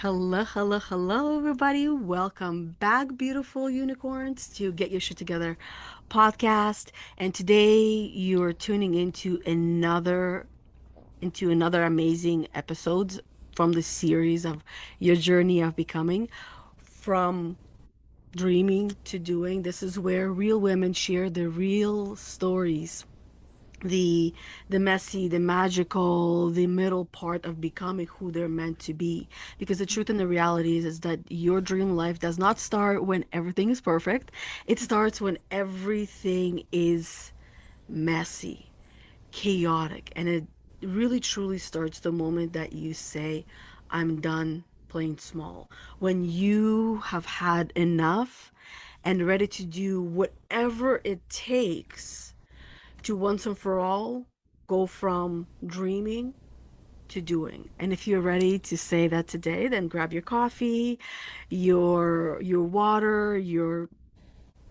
Hello, hello, hello, everybody. Welcome back, beautiful unicorns, to Get Your Shit Together podcast. And today you are tuning into another amazing episodes from the series of your journey of becoming from dreaming to doing. This is where real women share their real stories, the the messy, the magical, the middle part of becoming who they're meant to be. Because the truth and the reality is that your dream life does not start when everything is perfect. It starts when everything is messy, chaotic, and it really truly starts the moment that you say, I'm done playing small. When you have had enough and ready to do whatever it takes to once and for all go from dreaming to doing. And if you're ready to say that today, then grab your coffee, your water, your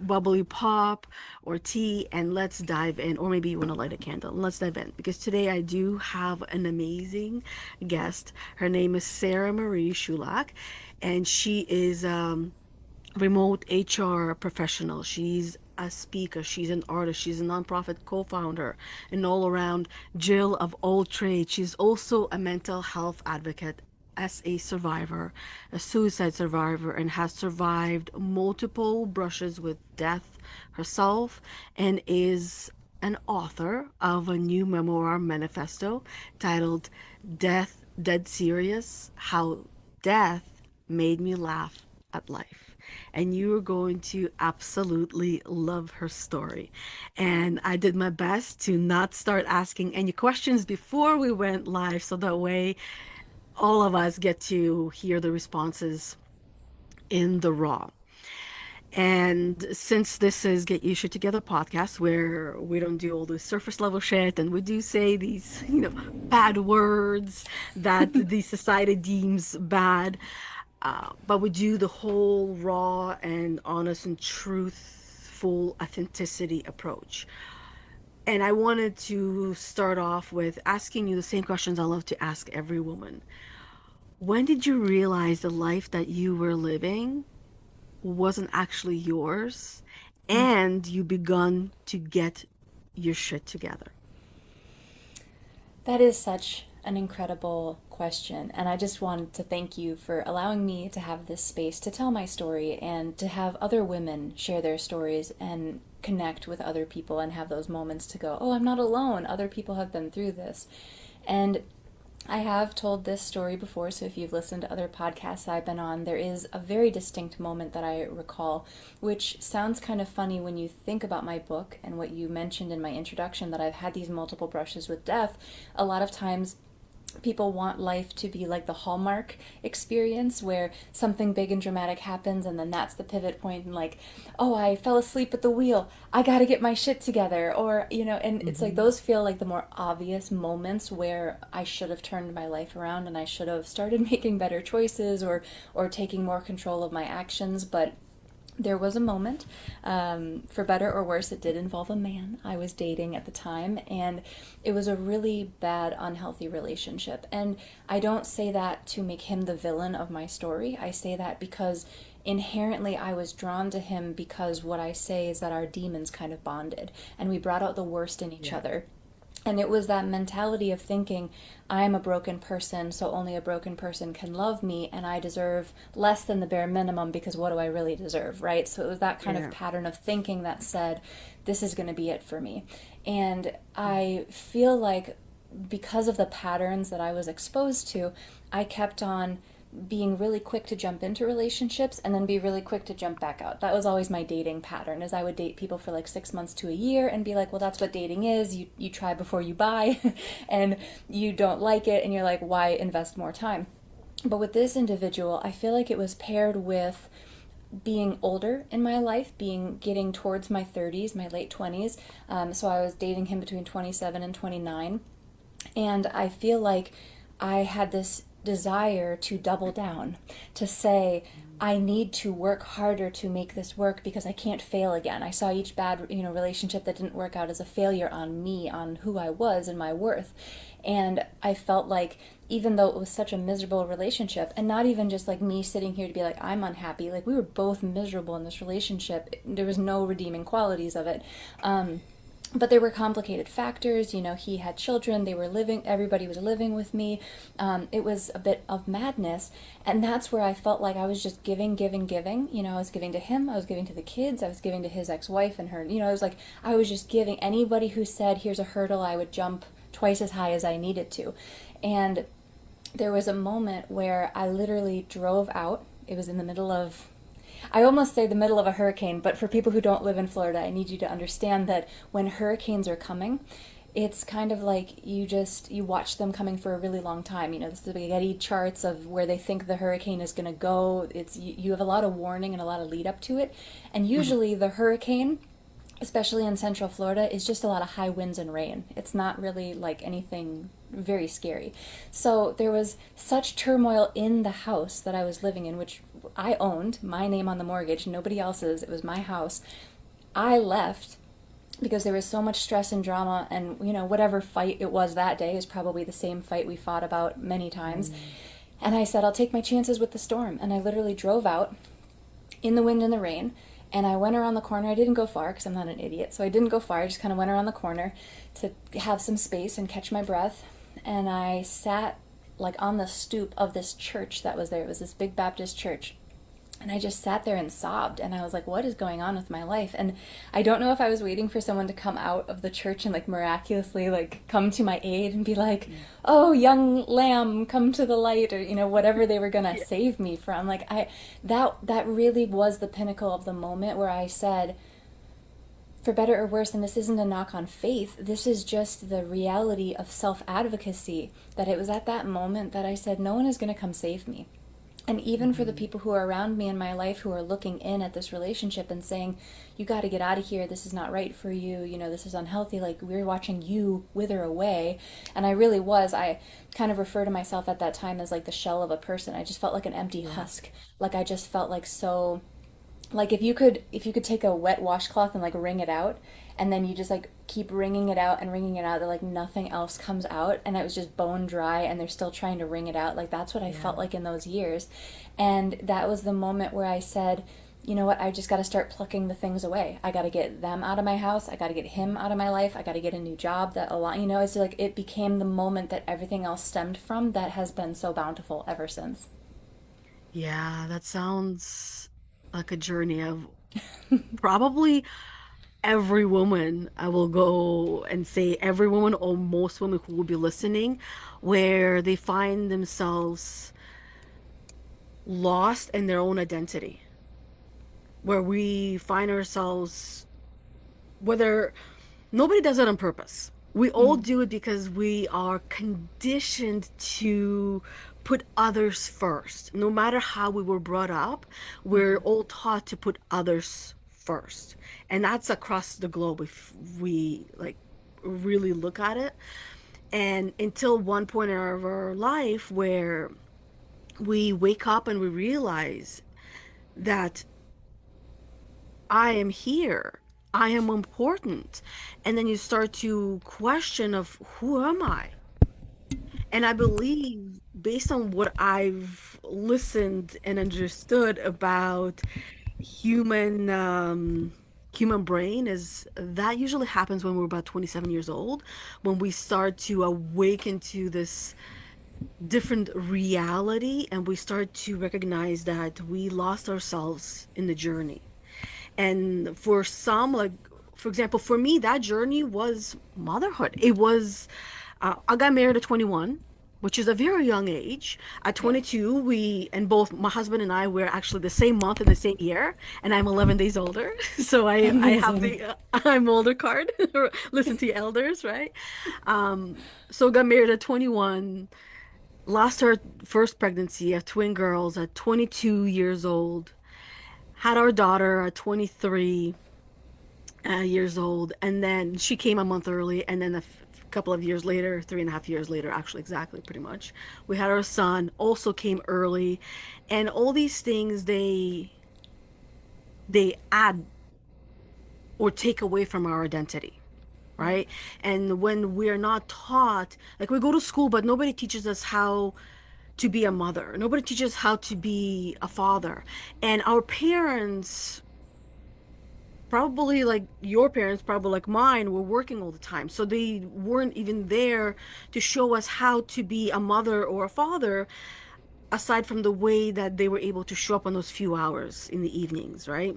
bubbly pop or tea, and let's dive in. Or maybe you want to light a candle. Let's dive in because today I do have an amazing guest. Her name is Sarah Marie Shoulak, and she is remote HR professional. She's a speaker, she's an artist, she's a nonprofit co-founder, an all-around Jill of all trades. She's also a mental health advocate as a survivor, a suicide survivor, and has survived multiple brushes with death herself, and is an author of a new memoir manifesto titled Death Dead Serious: How Death Made Me Laugh at Life. And you are going to absolutely love her story. And I did my best to not start asking any questions before we went live, so that way all of us get to hear the responses in the raw. And since this is Get Your Shit Together podcast, where we don't do all the surface level shit and we do say these, bad words that the society deems bad, but we do the whole raw and honest and truthful authenticity approach. And I wanted to start off with asking you the same questions I love to ask every woman. When did you realize the life that you were living wasn't actually yours and you begun to get your shit together? That is such an incredible question. And I just wanted to thank you for allowing me to have this space to tell my story and to have other women share their stories and connect with other people and have those moments to go, oh, I'm not alone. Other people have been through this. And I have told this story before, so if you've listened to other podcasts I've been on, there is a very distinct moment that I recall, which sounds kind of funny when you think about my book and what you mentioned in my introduction, that I've had these multiple brushes with death. A lot of times people want life to be like the Hallmark experience where something big and dramatic happens and then that's the pivot point and like, oh, I fell asleep at the wheel, I got to get my shit together, or and it's like Mm-hmm. those feel like the more obvious moments where I should have turned my life around and I should have started making better choices or taking more control of my actions. But there was a moment, for better or worse, it did involve a man I was dating at the time, and it was a really bad, unhealthy relationship. And I don't say that to make him the villain of my story. I say that because inherently I was drawn to him because what I say is that our demons kind of bonded, and we brought out the worst in each Yeah. other. And it was that mentality of thinking, I'm a broken person, so only a broken person can love me, and I deserve less than the bare minimum because what do I really deserve, right? So it was that kind of Yeah. pattern of thinking that said, this is going to be it for me. And I feel like because of the patterns that I was exposed to, I kept on being really quick to jump into relationships and then be really quick to jump back out. That was always my dating pattern, is I would date people for like 6 months to a year and be like, well, that's what dating is. You try before you buy and you don't like it and you're like, why invest more time? But with this individual, I feel like it was paired with being older in my life, being getting towards my 30s, my late 20s. So I was dating him between 27 and 29. And I feel like I had desire to double down, to say, I need to work harder to make this work because I can't fail again. I saw each bad, relationship that didn't work out as a failure on me, on who I was and my worth. And I felt like even though it was such a miserable relationship, and not even just like me sitting here to be like, I'm unhappy, like we were both miserable in this relationship. There was no redeeming qualities of it. But there were complicated factors. He had children, they were living, everybody was living with me. It was a bit of madness. And that's where I felt like I was just giving, giving, giving. I was giving to him, I was giving to the kids, I was giving to his ex-wife and her. It was like I was just giving. Anybody who said, here's a hurdle, I would jump twice as high as I needed to. And there was a moment where I literally drove out. It was in the middle of, I almost say the middle of a hurricane, but for people who don't live in Florida, I need you to understand that when hurricanes are coming, it's kind of like you watch them coming for a really long time. The spaghetti charts of where they think the hurricane is going to go. You have a lot of warning and a lot of lead up to it. And usually the hurricane, especially in Central Florida, is just a lot of high winds and rain. It's not really like anything very scary. So there was such turmoil in the house that I was living in, which I owned, my name on the mortgage, nobody else's. It was my house. I left because there was so much stress and drama, and whatever fight it was that day is probably the same fight we fought about many times. And I said, I'll take my chances with the storm. And I literally drove out in the wind and the rain. And I went around the corner. I didn't go far because I'm not an idiot. So I didn't go far. I just kind of went around the corner to have some space and catch my breath. And I sat like on the stoop of this church that was there. It was this big Baptist church. And I just sat there and sobbed. And I was like, what is going on with my life? And I don't know if I was waiting for someone to come out of the church and like miraculously like come to my aid and be like, oh, young lamb, come to the light, or whatever they were gonna save me from. Like that really was the pinnacle of the moment where I said, for better or worse, and this isn't a knock on faith, this is just the reality of self-advocacy, that it was at that moment that I said, no one is gonna come save me. And even for the people who are around me in my life who are looking in at this relationship and saying, you got to get out of here, this is not right for you, this is unhealthy, like we're watching you wither away. And I really was. I kind of refer to myself at that time as like the shell of a person. I just felt like an empty husk. Like I just felt like so, like if you could take a wet washcloth and like wring it out, and then you just like keep wringing it out and wringing it out, that like nothing else comes out, and it was just bone dry and they're still trying to wring it out. Like that's what I felt like in those years. And that was the moment where I said, you know what, I just got to start plucking the things away. I got to get them out of my house, I got to get him out of my life, I got to get a new job that it's like it became the moment that everything else stemmed from, that has been so bountiful ever since. Yeah, that sounds like a journey of probably every woman. I will go and say every woman or most women who will be listening, where they find themselves lost in their own identity, where we find ourselves, whether nobody does it on purpose. We all do it because we are conditioned to put others first. No matter how we were brought up, we're all taught to put others first. And that's across the globe if we like really look at it. And until one point in our life where we wake up and we realize that I am here. I am important. And then you start to question of who am I? And I believe based on what I've listened and understood about human human brain is that usually happens when we're about 27 years old, when we start to awaken to this different reality and we start to recognize that we lost ourselves in the journey. And for some, like, for example, for me, that journey was motherhood. It was, I got married at 21, which is a very young age. At Yeah. 22, and both my husband and I were actually the same month in the same year, and I'm 11 days older. So I have Amazing. the I'm older card. Listen to your elders, right? So got married at 21, lost our first pregnancy of twin girls at 22 years old, had our daughter at 23 years old, and then she came a month early, and then a couple of years later, 3.5 years later, actually, exactly, pretty much, we had our son, also came early, and all these things they add or take away from our identity, Right. right? And when we're not taught, like we go to school, but nobody teaches us how to be a mother. Nobody teaches how to be a father. And our parents, probably like your parents, probably like mine, were working all the time. So they weren't even there to show us how to be a mother or a father, aside from the way that they were able to show up on those few hours in the evenings, right?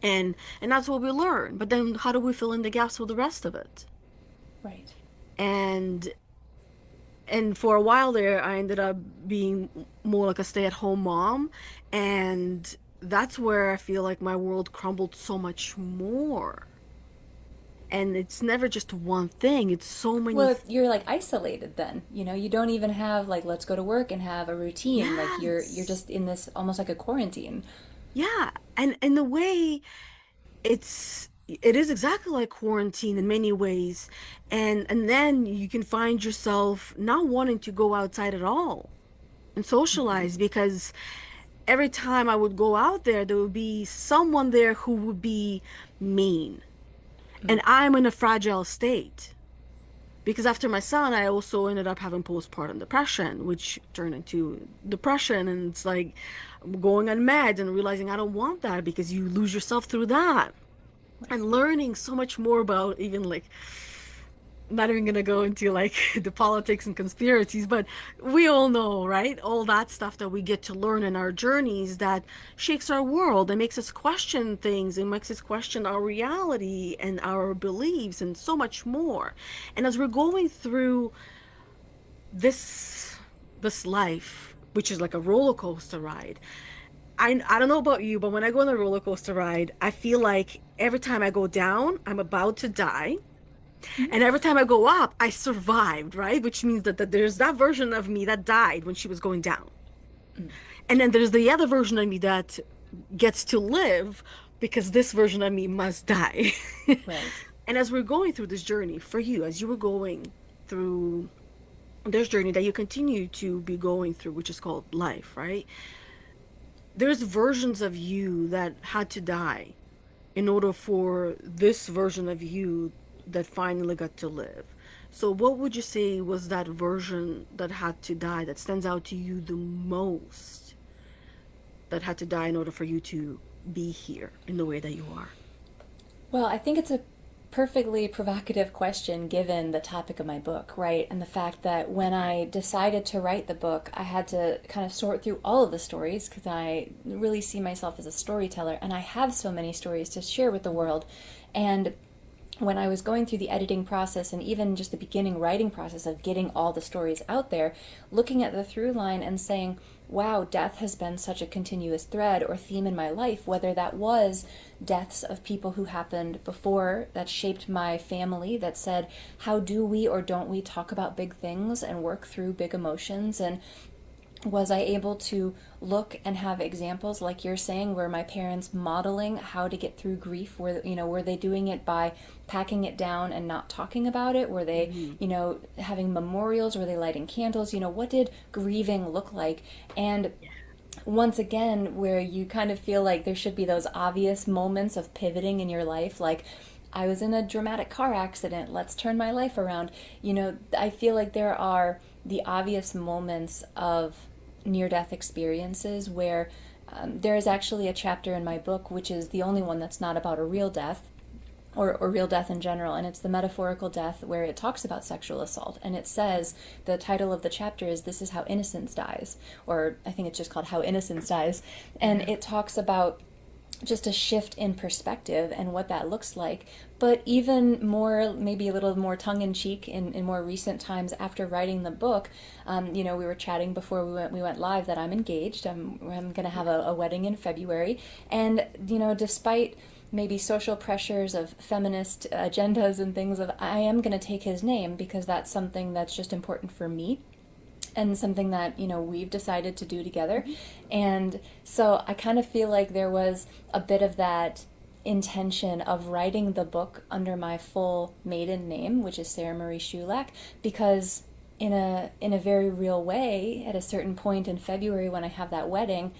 And that's what we learn. But then how do we fill in the gaps with the rest of it? Right. And and for a while there, I ended up being more like a stay-at-home mom, and that's where I feel like my world crumbled so much more. And it's never just one thing, it's so many Well, you're like isolated then. You don't even have like let's go to work and have a routine. Like you're yes. just in this almost like a quarantine. Yeah, and in the way it is exactly like quarantine in many ways. And then you can find yourself not wanting to go outside at all and socialize, because every time I would go out there, there would be someone there who would be mean. And I'm in a fragile state. Because after my son, I also ended up having postpartum depression, which turned into depression. And it's like going on meds and realizing I don't want that, because you lose yourself through that. And learning so much more about, even like, not even gonna go into like the politics and conspiracies, but we all know, right? All that stuff that we get to learn in our journeys that shakes our world and makes us question things and makes us question our reality and our beliefs and so much more. And as we're going through this this life, which is like a roller coaster ride, I don't know about you, but when I go on a roller coaster ride, I feel like every time I go down, I'm about to die. And every time I go up, I survived, right? Which means that there's that version of me that died when she was going down. And then there's the other version of me that gets to live, because this version of me must die. Right. And as we're going through this journey for you, as you were going through this journey that you continue to be going through, which is called life, right? There's versions of you that had to die in order for this version of you that finally got to live. So, what would you say was that version that had to die that stands out to you the most, that had to die in order for you to be here in the way that you are? Well, I think it's a perfectly provocative question given the topic of my book, right? And the fact that when I decided to write the book, I had to kind of sort through all of the stories because I really see myself as a storyteller and I have so many stories to share with the world. And when I was going through the editing process and even just the beginning writing process of getting all the stories out there, looking at the through line and saying, wow, death has been such a continuous thread or theme in my life, whether that was deaths of people who happened before that shaped my family, that said, how do we or don't we talk about big things and work through big emotions? And was I able to look and have examples like you're saying where my parents modeling how to get through grief, were they doing it by packing it down and not talking about it? Were they, Mm-hmm. having memorials? Were they lighting candles? What did grieving look like? And once again, where you kind of feel like there should be those obvious moments of pivoting in your life, like I was in a dramatic car accident, let's turn my life around. I feel like there are the obvious moments of near death experiences where there is actually a chapter in my book, which is the only one that's not about a real death or real death in general, and it's the metaphorical death where it talks about sexual assault. And it says, the title of the chapter is This is How Innocence Dies, or I think it's just called How Innocence Dies. And it talks about just a shift in perspective and what that looks like. But even more, maybe a little more tongue-in-cheek in more recent times after writing the book, we were chatting before we went live that I'm engaged. I'm going to have a wedding in February. And, despite maybe social pressures of feminist agendas and things, I am going to take his name because that's something that's just important for me and something that we've decided to do together. And so I kind of feel like there was a bit of that intention of writing the book under my full maiden name, which is Sarah Marie Shoulak, because in a very real way, at a certain point in February when I have that wedding,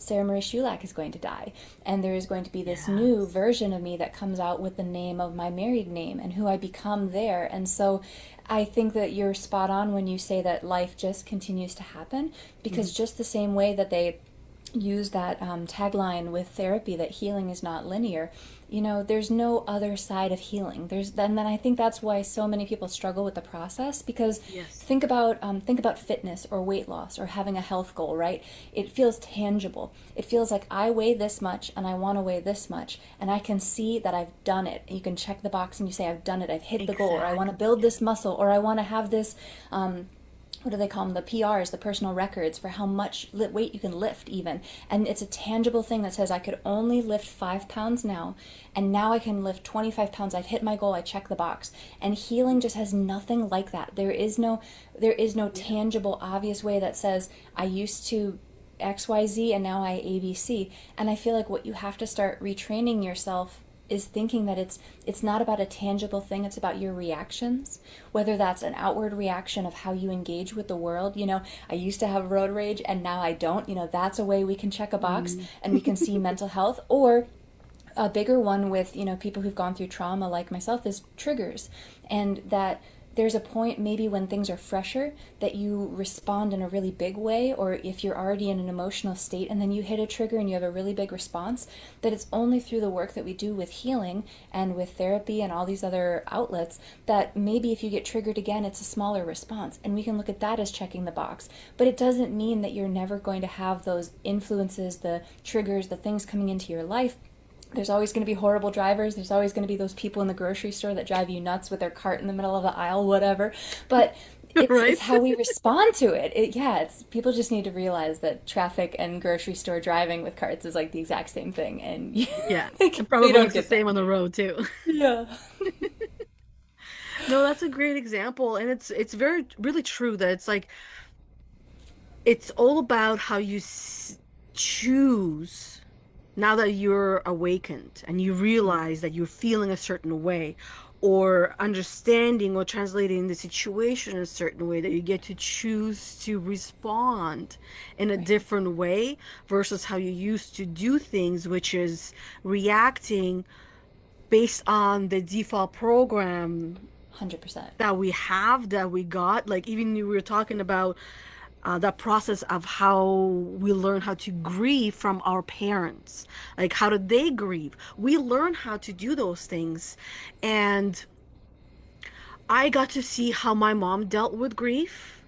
Sarah Marie Shoulak is going to die. And there is going to be this new Yes. version of me that comes out with the name of my married name and who I become there. And so I think that you're spot on when you say that life just continues to happen, Mhm. because just the same way that they use that tagline with therapy, that healing is not linear, there's no other side of healing. Then I think that's why so many people struggle with the process, because Yes. think about fitness or weight loss or having a health goal, right? It feels tangible. It feels like I weigh this much and I want to weigh this much, and I can see that I've done it. And you can check the box and you say, I've done it, I've hit the goal, or I want to Exactly. build this muscle, or I want to have this what do they call them, the PRs, the personal records for how much weight you can lift even. And it's a tangible thing that says I could only lift 5 pounds now, and now I can lift 25 pounds. I've hit my goal, I check the box. And healing just has nothing like that. There is no Yeah. tangible obvious way that says I used to XYZ and now I ABC. And I feel like what you have to start retraining yourself is thinking that it's not about a tangible thing, it's about your reactions, whether that's an outward reaction of how you engage with the world. I used to have road rage and now I don't. That's a way we can check a box Mm. and we can see mental health. Or a bigger one with people who've gone through trauma like myself is triggers. And that there's a point maybe when things are fresher that you respond in a really big way, or if you're already in an emotional state and then you hit a trigger and you have a really big response, that it's only through the work that we do with healing and with therapy and all these other outlets that maybe if you get triggered again, it's a smaller response, and we can look at that as checking the box. But it doesn't mean that you're never going to have those influences, the triggers, the things coming into your life. There's always going to be horrible drivers. There's always going to be those people in the grocery store that drive you nuts with their cart in the middle of the aisle, whatever. But it's Right? how we respond to it. Yeah, it's people just need to realize that traffic and grocery store driving with carts is like the exact same thing, and Yeah. And they probably don't looks the get that. same on the road too. Yeah. No, that's a great example. And it's very really true that it's like it's all about how you choose now that you're awakened and you realize that you're feeling a certain way or understanding or translating the situation in a certain way, that you get to choose to respond in a Right. different way versus how you used to do things, which is reacting based on the default program 100%. that we have, that we got. Like even we were talking about that process of how we learn how to grieve from our parents. Like, how did they grieve? We learn how to do those things. And I got to see how my mom dealt with grief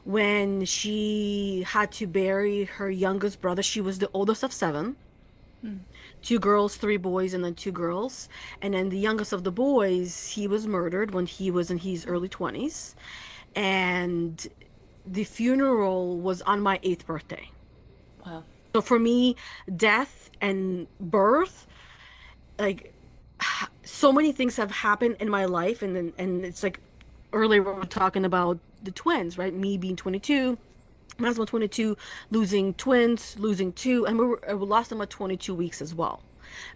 when she had to bury her youngest brother. She was the oldest of seven, Mm. two girls, three boys, and then two girls. And then the youngest of the boys, he was murdered when he was in his early 20s. And the funeral was on my eighth birthday. Wow. So for me, death and birth, like so many things have happened in my life, and it's like earlier we were talking about the twins, right? Me being 22, my husband 22, losing twins, losing two, and we lost them at 22 weeks as well.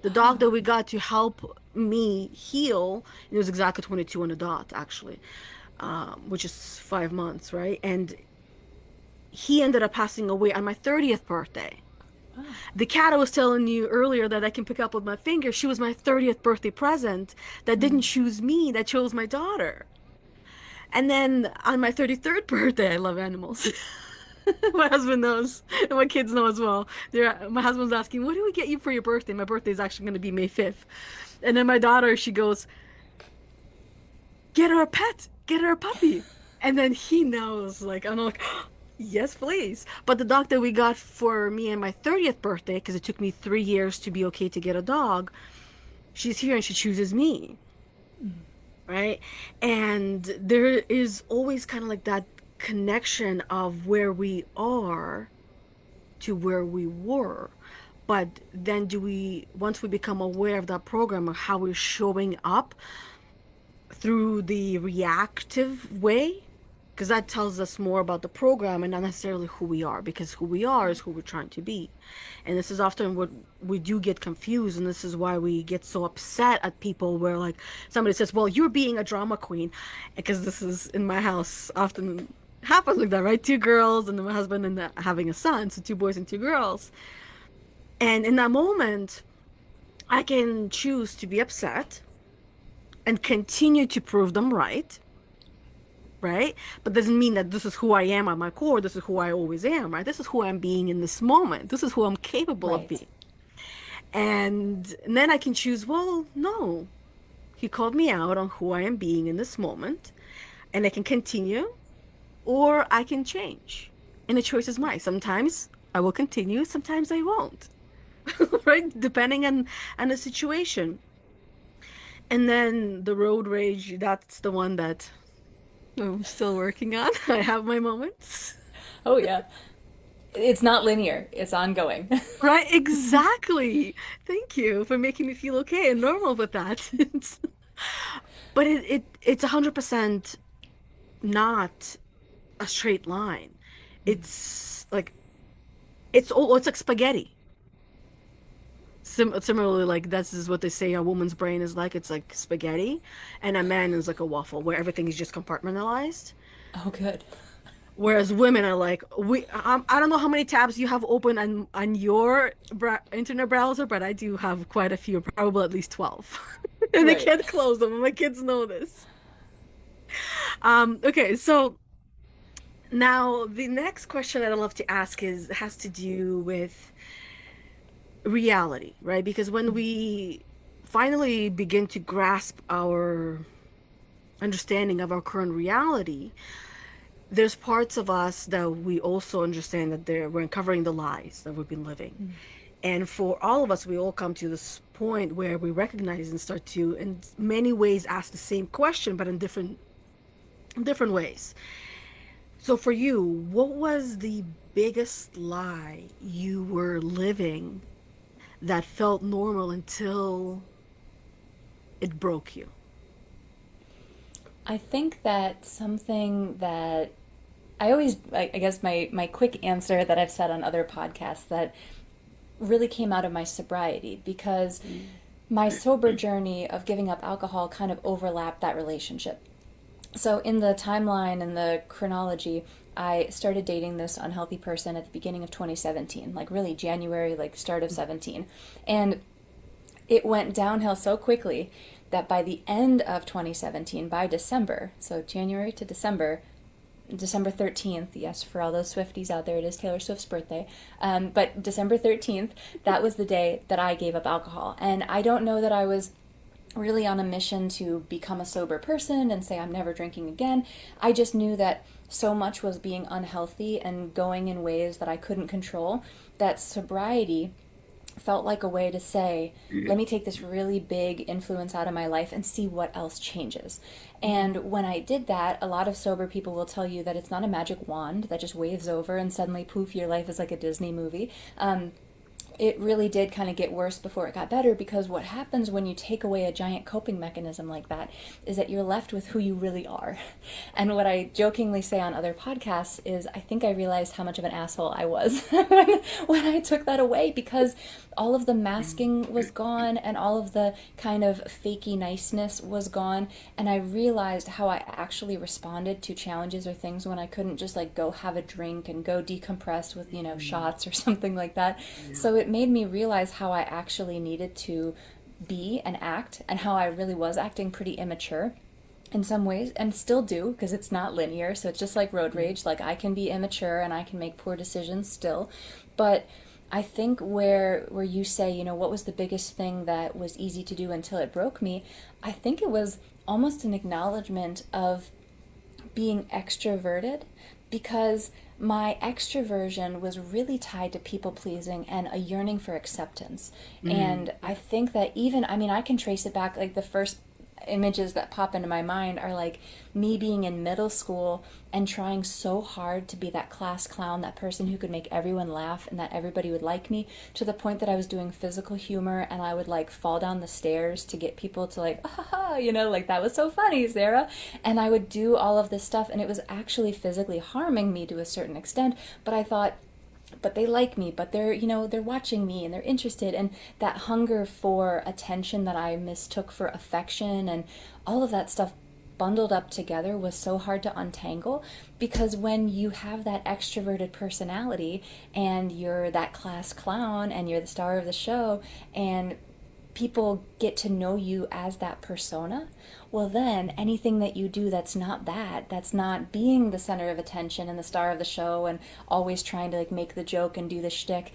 The dog that we got to help me heal, it was exactly 22 on the dot, actually, which is 5 months, right? And he ended up passing away on my 30th birthday. Wow. The cat I was telling you earlier that I can pick up with my finger, she was my 30th birthday present that didn't Mm. choose me, that chose my daughter. And then on my 33rd birthday, I love animals. My husband knows, and my kids know as well. My husband's asking, "What do we get you for your birthday?" My birthday is actually going to be May 5th. And then my daughter, she goes, "Get her a pet, get her a puppy." And then he knows, like, I'm like, yes, please. But the dog that we got for me and my 30th birthday, because it took me 3 years to be okay to get a dog, she's here and she chooses me, right? And there is always kind of like that connection of where we are to where we were. But then once we become aware of that program of how we're showing up through the reactive way, because that tells us more about the program and not necessarily who we are, because who we are is who we're trying to be. And this is often what we do get confused, and this is why we get so upset at people where like somebody says, well, you're being a drama queen, because this is in my house often happens like that, right? Two girls and then my husband and having a son, so two boys and two girls. And in that moment, I can choose to be upset and continue to prove them right, right? But doesn't mean that this is who I am at my core. This is who I always am, right? This is who I'm being in this moment. This is who I'm capable of Right. being. And then I can choose, well, no, he called me out on who I am being in this moment, and I can continue or I can change. And the choice is mine. Sometimes I will continue, sometimes I won't, right? Depending on the situation. And then the road rage, that's the one that I'm still working on. I have my moments. Oh, yeah. It's not linear, it's ongoing. Right, exactly. Thank you for making me feel okay and normal with that. But it's 100% not a straight line. It's like it's like spaghetti. Similarly, like this is what they say a woman's brain is like. It's like spaghetti, and a man is like a waffle where everything is just compartmentalized. Oh, good. Whereas women are like, I don't know how many tabs you have open on your internet browser, but I do have quite a few, probably at least 12. And I Right. can't close them. And my kids know this. Okay, so now the next question that I'd love to ask is has to do with reality, right? Because when we finally begin to grasp our understanding of our current reality, there's parts of us that we also understand that we're uncovering the lies that we've been living. And for all of us, we all come to this point where we recognize and start to, in many ways, ask the same question, but in different ways. So for you, what was the biggest lie you were living that felt normal until it broke you? I think that something that I guess my quick answer that I've said on other podcasts that really came out of my sobriety because my sober journey of giving up alcohol kind of overlapped that relationship. So in the timeline and the chronology, I started dating this unhealthy person at the beginning of 2017, like really January, like start of 17. And it went downhill so quickly that by the end of 2017, by December, so January to December, December 13th, yes, for all those Swifties out there, it is Taylor Swift's birthday. But December 13th, that was the day that I gave up alcohol. And I don't know that I was really on a mission to become a sober person and say I'm never drinking again. I just knew that so much was being unhealthy and going in ways that I couldn't control that sobriety felt like a way to say, let me take this really big influence out of my life and see what else changes. And when I did that, a lot of sober people will tell you that it's not a magic wand that just waves over and suddenly poof, your life is like a Disney movie. It really did kind of get worse before it got better because what happens when you take away a giant coping mechanism like that is that you're left with who you really are. And what I jokingly say on other podcasts is I think I realized how much of an asshole I was when I took that away because all of the masking was gone and all of the kind of fakey niceness was gone. And I realized how I actually responded to challenges or things when I couldn't just like go have a drink and go decompress with, shots or something like that. So it made me realize how I actually needed to be and act and how I really was acting pretty immature in some ways and still do because it's not linear. So it's just like road rage. Like I can be immature and I can make poor decisions still. But I think where you say, what was the biggest thing that was easy to do until it broke me? I think it was almost an acknowledgement of being extroverted because my extroversion was really tied to people pleasing and a yearning for acceptance. Mm. And I think that I can trace it back like the first images that pop into my mind are like me being in middle school and trying so hard to be that class clown, that person who could make everyone laugh and that everybody would like me, to the point that I was doing physical humor and I would like fall down the stairs to get people to like, ah, ha, like that was so funny, Sarah. And I would do all of this stuff and it was actually physically harming me to a certain extent, but I thought, but they like me, but they're watching me and they're interested. And that hunger for attention that I mistook for affection and all of that stuff bundled up together was so hard to untangle, because when you have that extroverted personality and you're that class clown and you're the star of the show and people get to know you as that persona, well, then anything that you do that's not that, that's not being the center of attention and the star of the show and always trying to like make the joke and do the shtick,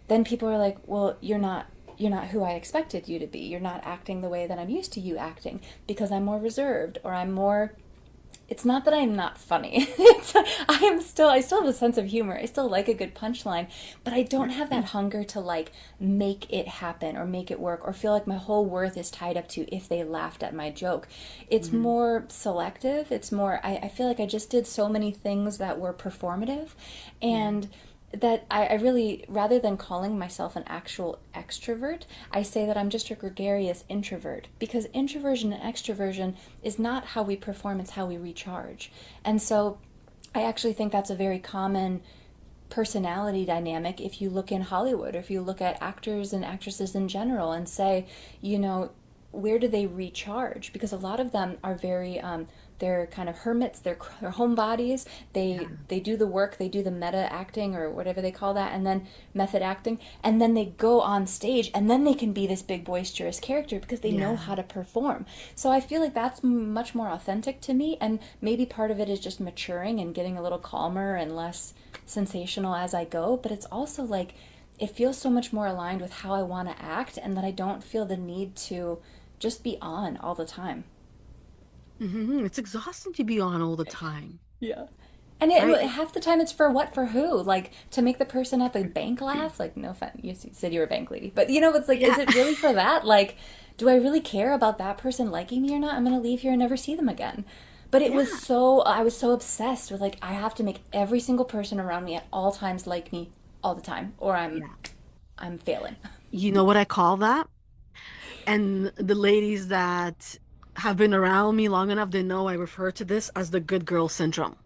then people are like, well, you're not who I expected you to be. You're not acting the way that I'm used to you acting because I'm more reserved or I'm more. It's not that I'm not funny. I still have a sense of humor. I still like a good punchline, but I don't have that hunger to like make it happen or make it work or feel like my whole worth is tied up to if they laughed at my joke. It's more selective. It's more, I feel like I just did so many things that were performative, and that I really, rather than calling myself an actual extrovert, I say that I'm just a gregarious introvert, because introversion and extroversion is not how we perform, it's how we recharge. And so I actually think that's a very common personality dynamic if you look in Hollywood or if you look at actors and actresses in general and say, where do they recharge? Because a lot of them are very they're kind of hermits, they're homebodies. They do the work, they do the meta acting or whatever they call that, and then method acting, and then they go on stage and then they can be this big boisterous character because they know how to perform. So I feel like that's much more authentic to me, and maybe part of it is just maturing and getting a little calmer and less sensational as I go, but it's also like it feels so much more aligned with how I want to act, and that I don't feel the need to just be on all the time. It's exhausting to be on all the time, Yeah. And right? half the time it's for what, for who? Like to make the person at the bank laugh? Like, no offense, you said you were a bank lady, but it's like, is Yeah. it really for that? Like, do I really care about that person liking me or not? I'm gonna leave here and never see them again. But Yeah. I was so obsessed with like I have to make every single person around me at all times like me all the time, or Yeah. I'm failing. You know what I call that? And the ladies that have been around me long enough, they know I refer to this as the good girl syndrome.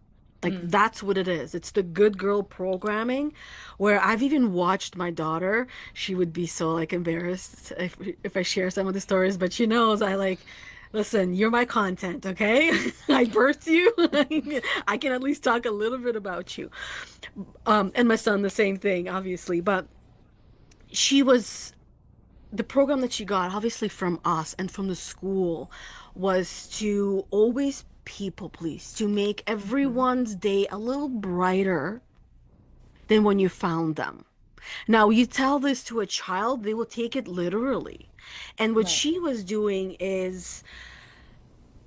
Like Mm. that's what it is. It's the good girl programming, where I've even watched my daughter. She would be so like embarrassed if I share some of the stories, but she knows I like, listen, you're my content, okay? I birthed you. I can at least talk a little bit about you. And my son, the same thing, obviously. But she was the program that she got, obviously from us and from the school, was to always people please, to make Mhm. everyone's day a little brighter than when you found them. Now, you tell this to a child, they will take it literally. And what Right. she was doing is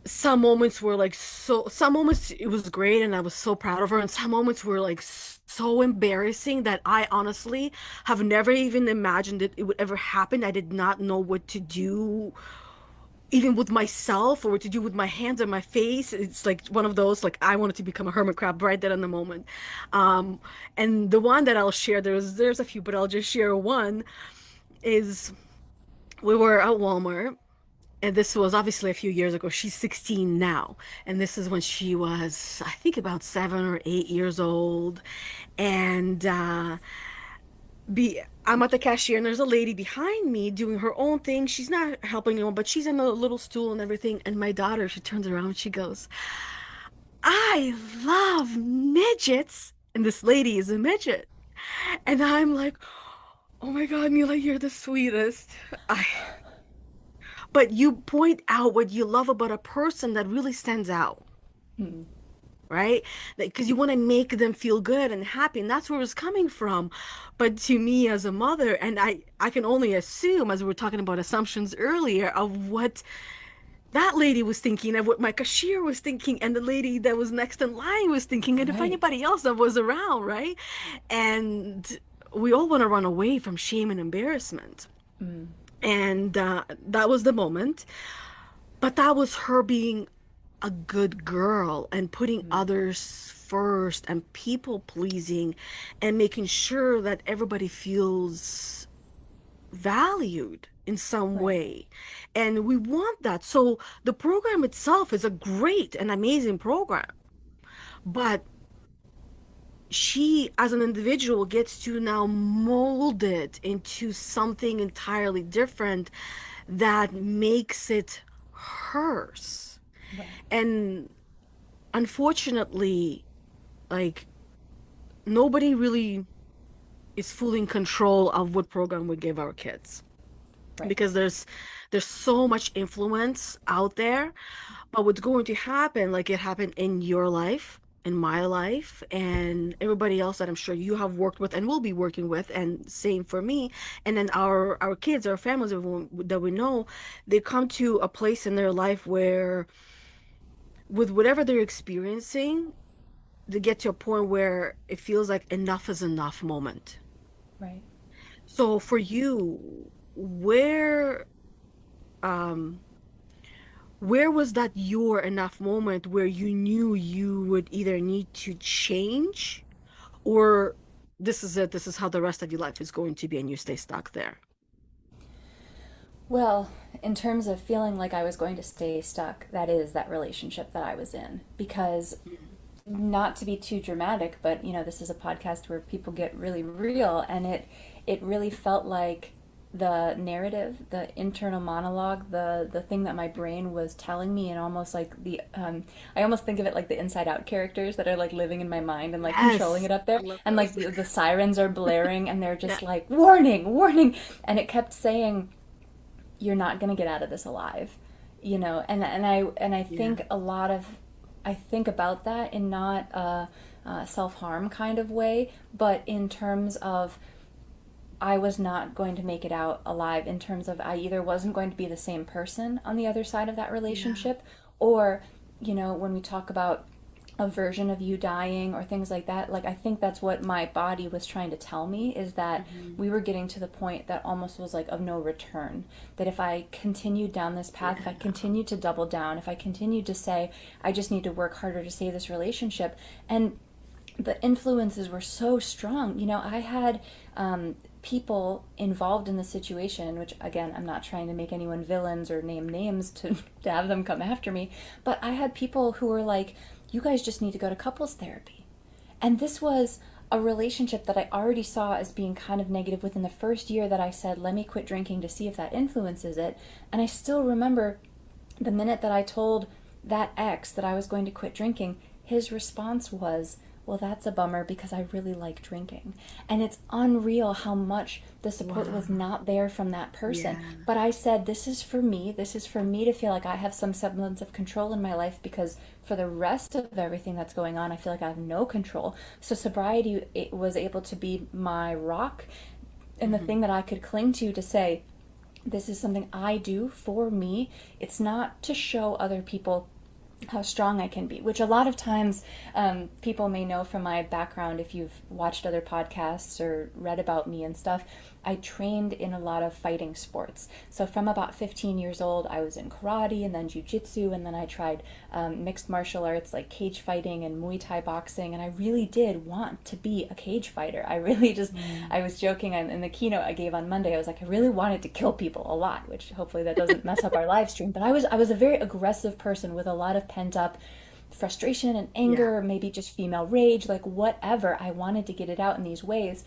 some moments were like some moments it was great and I was so proud of her, and some moments were like so embarrassing that I honestly have never even imagined that it would ever happen. I did not know what to do even with myself or what to do with my hands or my face. It's like one of those, like I wanted to become a hermit crab right then in the moment. um and the one that I'll share, there's a few, but I'll just share one, is we were at Walmart, and this was obviously a few years ago. She's 16 now. And this is when she was, I think, about 7 or 8 years old. And I'm at the cashier, and there's a lady behind me doing her own thing. She's not helping anyone, but she's in a little stool and everything. And my daughter, she turns around and she goes, I love midgets. And this lady is a midget. And I'm like, oh my God, Mila, you're the sweetest. I But you point out what you love about a person that really stands out, Mm. right? Because you want to make them feel good and happy, and that's where it's coming from. But to me as a mother, and I can only assume, as we were talking about assumptions earlier, of what that lady was thinking, of what my cashier was thinking, and the lady that was next in line was thinking, and if Right. anybody else that was around, right? And we all want to run away from shame and embarrassment. Mm. And that was the moment. But that was her being a good girl and putting Mm. others first and people pleasing and making sure that everybody feels valued in some Right. way. And we want that. So the program itself is a great and amazing program. But she, as an individual, gets to now mold it into something entirely different that makes it hers. Right. And unfortunately, like nobody really is fully in control of what program we give our kids Right. because there's so much influence out there. But what's going to happen, like it happened in your life, in my life, and everybody else that I'm sure you have worked with and will be working with, and same for me, and then our kids, our families that we know, they come to a place in their life where with whatever they're experiencing, they get to a point where it feels like enough is enough moment. Right. So for you, um where was that your enough moment where you knew you would either need to change or this is it, this is how the rest of your life is going to be and you stay stuck there? Well, in terms of feeling like I was going to stay stuck, that is that relationship that I was in. Because, Mhm. not to be too dramatic, but this is a podcast where people get really real, and it really felt like the narrative, the internal monologue, the thing that my brain was telling me, and almost like I almost think of it like the Inside Out characters that are like living in my mind and like controlling Yes, it up I there, love and like those. the sirens are blaring, and they're Yeah. just like warning, warning, and it kept saying you're not going to get out of this alive, and I Yeah. think a lot of I think about that in not a self-harm kind of way, but in terms of I was not going to make it out alive, in terms of I either wasn't going to be the same person on the other side of that Yeah. relationship, or, when we talk about a version of you dying or things like that, like I think that's what my body was trying to tell me, is that Hmm. we were getting to the point that almost was like of no return. That if I continued down this path, if I Yeah. continued to double down, if I continued to say, I just need to work harder to save this relationship, and the influences were so strong. I had people involved in the situation, which again, I'm not trying to make anyone villains or name names to have them come after me, but I had people who were like, you guys just need to go to couples therapy. And this was a relationship that I already saw as being kind of negative within the first year that I said, let me quit drinking to see if that influences it. And I still remember the minute that I told that ex that I was going to quit drinking, his response was, well, that's a bummer because I really like drinking. And it's unreal how much the support was Wow. not there from that person. Yeah. But I said, this is for me. This is for me to feel like I have some semblance of control in my life, because for the rest of everything that's going on, I feel like I have no control. So sobriety, it was able to be my rock and the Hmm. thing that I could cling to say, this is something I do for me. It's not to show other people how strong I can be, which a lot of times people may know from my background if you've watched other podcasts or read about me and stuff. I trained in a lot of fighting sports. So from about 15 years old, I was in karate and then jujitsu, and then I tried mixed martial arts like cage fighting and Muay Thai boxing. And I really did want to be a cage fighter. I really just, Mm. I was joking in the keynote I gave on Monday. I was like, I really wanted to kill people a lot, which hopefully that doesn't mess up our live stream. But I was a very aggressive person with a lot of pent up frustration and Yeah. anger, or maybe just female rage, like whatever. I wanted to get it out in these ways.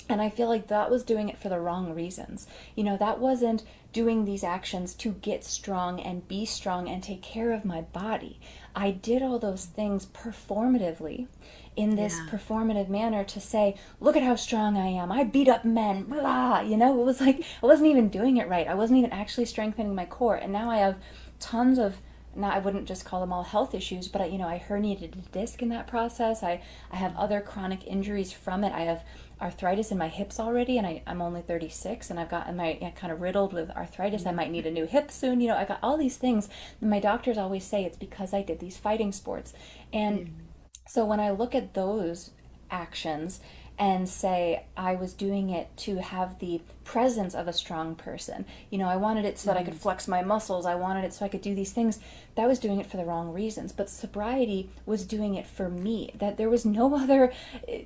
And I feel like that was doing it for the wrong reasons. That wasn't doing these actions to get strong and be strong and take care of my body. I did all those things performatively, in this Yeah. performative manner, to say, look at how strong I am. I beat up men, blah. It was like I wasn't even doing it right. I wasn't even actually strengthening my core. And now I have tons of, now I wouldn't just call them all health issues, but I herniated a disc in that process. I have other chronic injuries from it. I have arthritis in my hips already, and I'm only 36, and I've got my kind of riddled with arthritis. I might need a new hip soon. I got all these things. And my doctors always say it's because I did these fighting sports. And Yeah. so when I look at those actions and say I was doing it to have the presence of a strong person. You know, I wanted it so that I could Mhm. flex my muscles. I wanted it so I could do these things. That was doing it for the wrong reasons. But sobriety was doing it for me. That there was no other,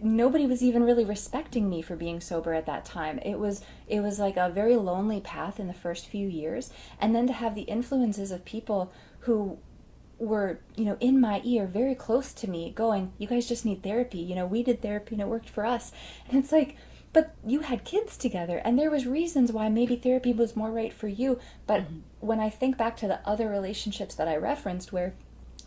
nobody was even really respecting me for being sober at that time. It was like a very lonely path in the first few years. And then to have the influences of people who were, in my ear, very close to me, going, "You guys just need therapy. We did therapy and it worked for us." And it's like, but you had kids together, and there was reasons why maybe therapy was more right for you. But Mhm. when I think back to the other relationships that I referenced, where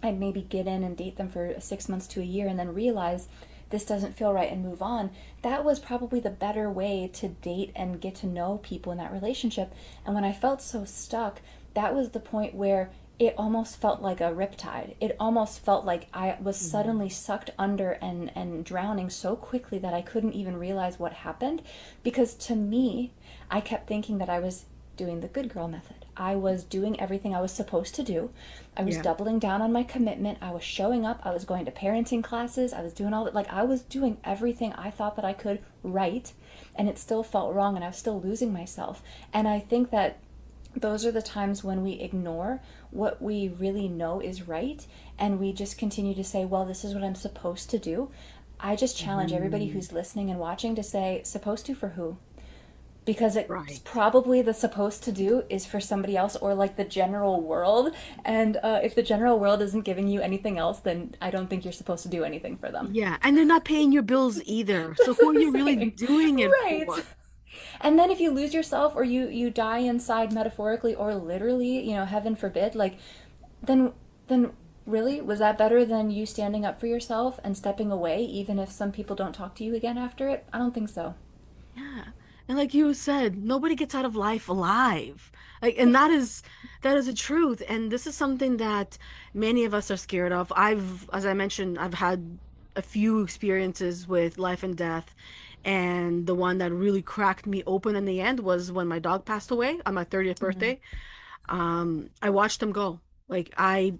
I'd maybe get in and date them for 6 months to a year and then realize this doesn't feel right and move on, that was probably the better way to date and get to know people in that relationship. And when I felt so stuck, that was the point where it almost felt like a riptide. It almost felt like I was Mhm. suddenly sucked under and drowning so quickly that I couldn't even realize what happened. Because to me, I kept thinking that I was doing the good girl method. I was doing everything I was supposed to do. I was Yeah. doubling down on my commitment. I was showing up. I was going to parenting classes. I was doing all that. Like, I was doing everything I thought that I could right. And it still felt wrong, and I was still losing myself. And I think that those are the times when we ignore what we really know is right, and we just continue to say, well, this is what I'm supposed to do. I just challenge everybody Mhm. who's listening and watching to say, supposed to for who? Because it's Right. probably the supposed to do is for somebody else, or like the general world. And if the general world isn't giving you anything else, then I don't think you're supposed to do anything for them. Yeah, and they're not paying your bills either. So That's who what are I'm you really saying. doing it Right. for? And then if you lose yourself, or you die inside, metaphorically or literally, heaven forbid, like, then really, was that better than you standing up for yourself and stepping away, even if some people don't talk to you again after it? I don't think so. Yeah. And like you said, nobody gets out of life alive. Like, and Yeah. that is a truth. And this is something that many of us are scared of. As I mentioned, I've had a few experiences with life and death. And the one that really cracked me open in the end was when my dog passed away on my 30th Mm. birthday. I watched him go. Like I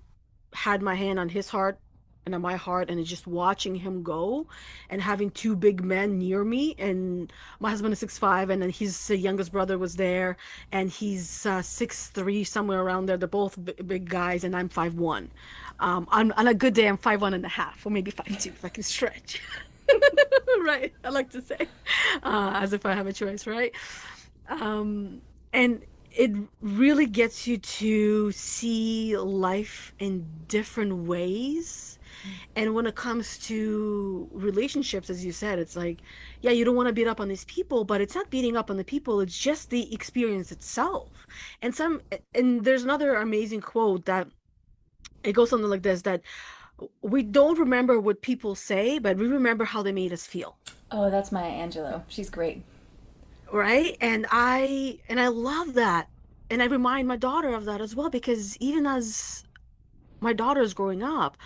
had my hand on his heart and on my heart, and it's just watching him go and having two big men near me. And my husband is 6'5", and then his youngest brother was there, and he's 6'3", somewhere around there. They're both big guys, and I'm 5'1". On a good day, I'm 5'1.5", or maybe 5'2", if I can stretch. Right, I like to say, as if I have a choice, right? Um, and it really gets you to see life in different ways. And when it comes to relationships, as you said, it's like, yeah, you don't want to beat up on these people, but it's not beating up on the people, it's just the experience itself. And there's another amazing quote that it goes something like this, that we don't remember what people say, but we remember how they made us feel. Oh, that's Maya Angelou. She's great. Right? And I love that. And I remind my daughter of that as well, because even as my daughter is growing up,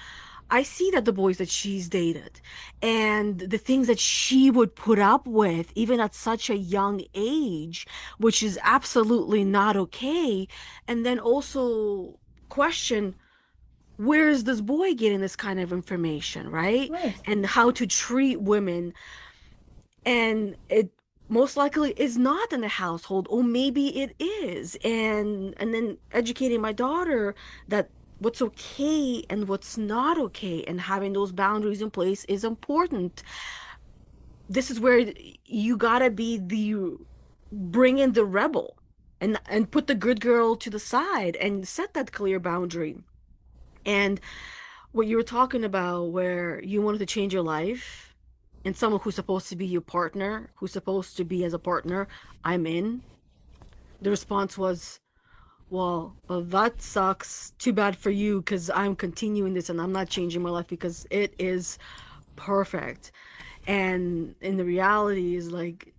I see that the boys that she's dated and the things that she would put up with, even at such a young age, which is absolutely not okay. And then also question, where is this boy getting this kind of information, right? Right. And how to treat women, and it most likely is not in the household, or maybe it is. And then educating my daughter that what's okay and what's not okay, and having those boundaries in place is important. This is where you gotta be the bring in the rebel, and put the good girl to the side and set that clear boundary. And what you were talking about, where you wanted to change your life, and someone who's supposed to be your partner, who's supposed to be as a partner, I'm in. The response was, well, that sucks. Too bad for you, because I'm continuing this and I'm not changing my life because it is perfect. And the reality is like,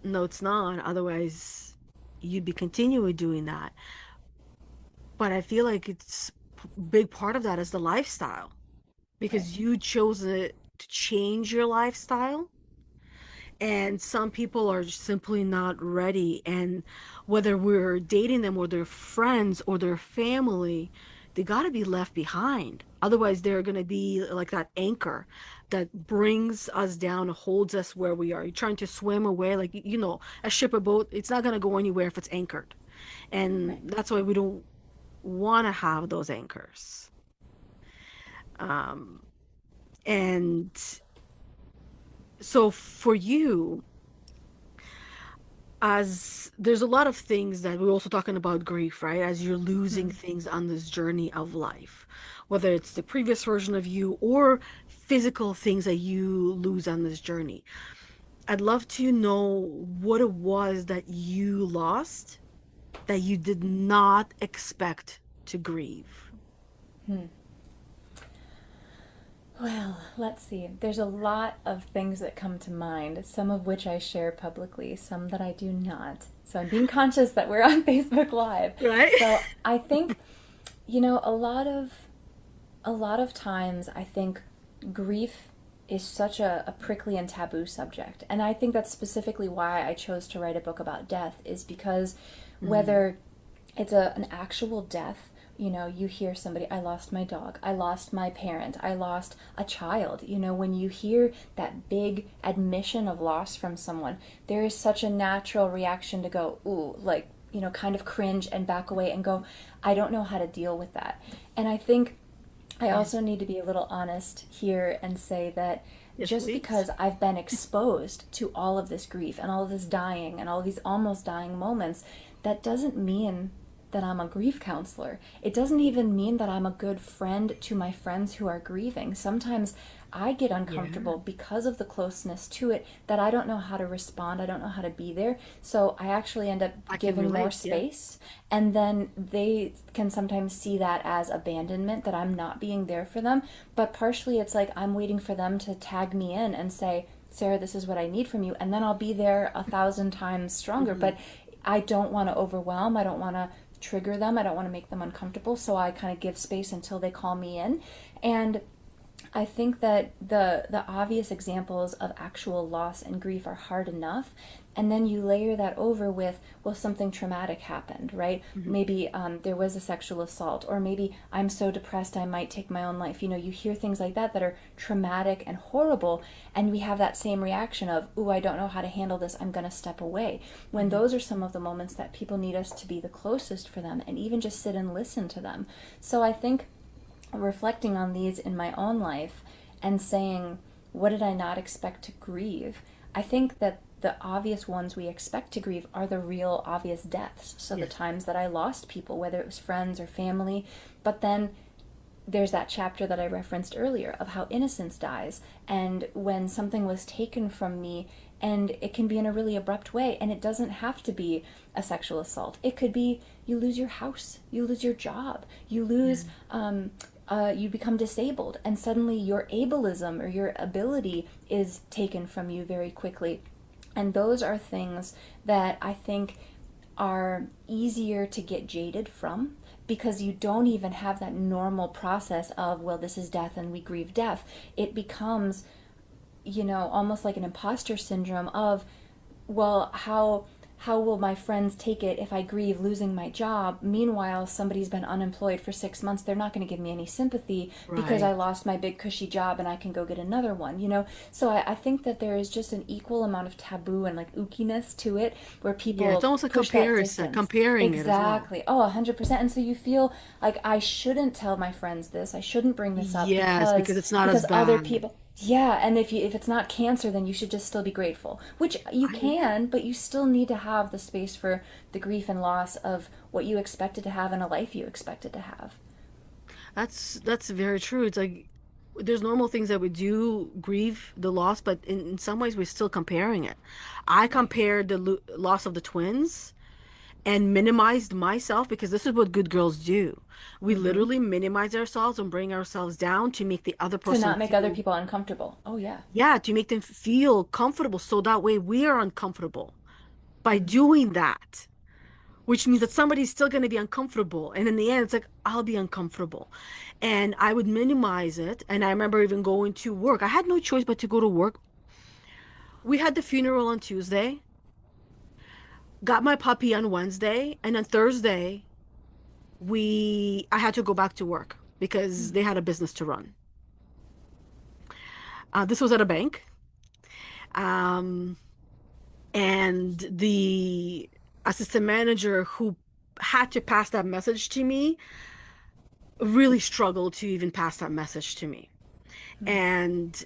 no, it's not. Otherwise, you'd be continually doing that. But I feel like it's big part of that is the lifestyle, Right. because you chose it to change your lifestyle, and some people are simply not ready. And whether we're dating them or their friends or their family, they got to be left behind. Otherwise, they're going to be like that anchor that brings us down, holds us where we are. You're trying to swim away, like, a ship, a boat, it's not going to go anywhere if it's anchored. And Right. that's why we don't want to have those anchors. Um, and so for you, as there's a lot of things that we're also talking about grief, right? As you're losing Hmm. things on this journey of life, whether it's the previous version of you or physical things that you lose on this journey. I'd love to know what it was that you lost that you did not expect to grieve. Hmm. Well, let's see. There's a lot of things that come to mind, some of which I share publicly, some that I do not. So I'm being conscious that we're on Facebook Live. Right? So I think, a lot of times I think grief is such a prickly and taboo subject. And I think that's specifically why I chose to write a book about death, is because Mm, whether it's an actual death, you hear somebody, I lost my dog, I lost my parent, I lost a child. When you hear that big admission of loss from someone, there is such a natural reaction to go, ooh, like, kind of cringe and back away and go, I don't know how to deal with that. And I think I yeah. also need to be a little honest here and say that Yes, just please. because I've been exposed to all of this grief and all of this dying and all of these almost dying moments, that doesn't mean that I'm a grief counselor. It doesn't even mean that I'm a good friend to my friends who are grieving. Sometimes I get Yeah, uncomfortable because of the closeness to it, that I don't know how to respond. I don't know how to be there. So I actually end up I can giving more relate. Yeah. space. And then they can sometimes see that as abandonment, that I'm not being there for them. But partially it's like I'm waiting for them to tag me in and say, Sarah, this is what I need from you. And then I'll be there 1,000 times stronger. Hmm. But I don't want to overwhelm. I don't want to trigger them. I don't want to make them uncomfortable. So I kind of give space until they call me in. And I think that the obvious examples of actual loss and grief are hard enough, and then you layer that over with, well, something traumatic happened, right? Hmm. Maybe there was a sexual assault, or maybe I'm so depressed I might take my own life. You hear things like that that are traumatic and horrible, and we have that same reaction of, ooh, I don't know how to handle this, I'm going to step away. When Hmm. those are some of the moments that people need us to be the closest for them, and even just sit and listen to them. So I think reflecting on these in my own life and saying, what did I not expect to grieve? I think that the obvious ones we expect to grieve are the real obvious deaths. So the Yes. times that I lost people, whether it was friends or family, but then there's that chapter that I referenced earlier of how innocence dies, and when something was taken from me, and it can be in a really abrupt way, and it doesn't have to be a sexual assault. It could be you lose your house, you lose your job, you Yeah. lose you become disabled, and suddenly your ableism or your ability is taken from you very quickly. And those are things that I think are easier to get jaded from, because you don't even have that normal process of, well, this is death and we grieve death. It becomes, almost like an imposter syndrome of, well, how will my friends take it if I grieve losing my job? Meanwhile, somebody's been unemployed for 6 months. They're not going to give me any sympathy because I Right. lost my big cushy job and I can go get another one. So I think that there is just an equal amount of taboo and like ookiness to it, where Yeah, it's people almost a push that comparison, distance. comparing it as well. Exactly. Oh, 100%. And so you feel like I shouldn't tell my friends this. I shouldn't bring this up Yes, because it's not as other bad. people. Yeah, and if it's not cancer, then you should just still be grateful. Which you Yeah. can, but you still need to have the space for the grief and loss of what you expected to have in a life you expected to have. That's very true. It's like there's normal things that we do grieve the loss, but in some ways we're still comparing it. I Right. compared the loss of the twins and minimized myself because this is what good girls do. We Mm-hmm. literally minimize ourselves and bring ourselves down to make the other To person not make other feel, people uncomfortable. Oh yeah. yeah, to make them feel comfortable so that way we are uncomfortable by Mm-hmm. doing that, which means that somebody's still going to be uncomfortable. And in the end, it's like, I'll be uncomfortable. And I would minimize it. And I remember even going to work. I had no choice but to go to work. We had the funeral on Tuesday, got my puppy on Wednesday, and on Thursday, I had to go back to work because they had a business to run. This was at a bank. Um, and the assistant manager who had to pass that message to me really struggled to even pass that message to me. And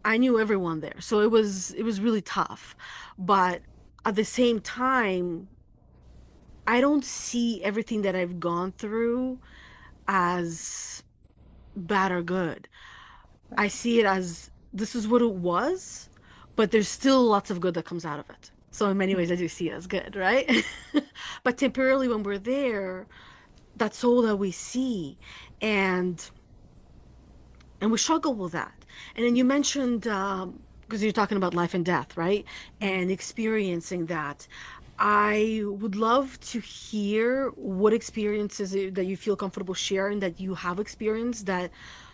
I knew everyone there. So it was really tough. But at the same time, I don't see everything that I've gone through as bad or good. I Right. see it as this is what it was, but there's still lots of good that comes out of it. So in many ways, I do see it as good, right? But temporarily, when we're there, that's all that we see, and we struggle with that. And then you mentioned because you're talking about life and death, right? And experiencing that. I would love to hear what experiences that you feel comfortable sharing that you have experienced that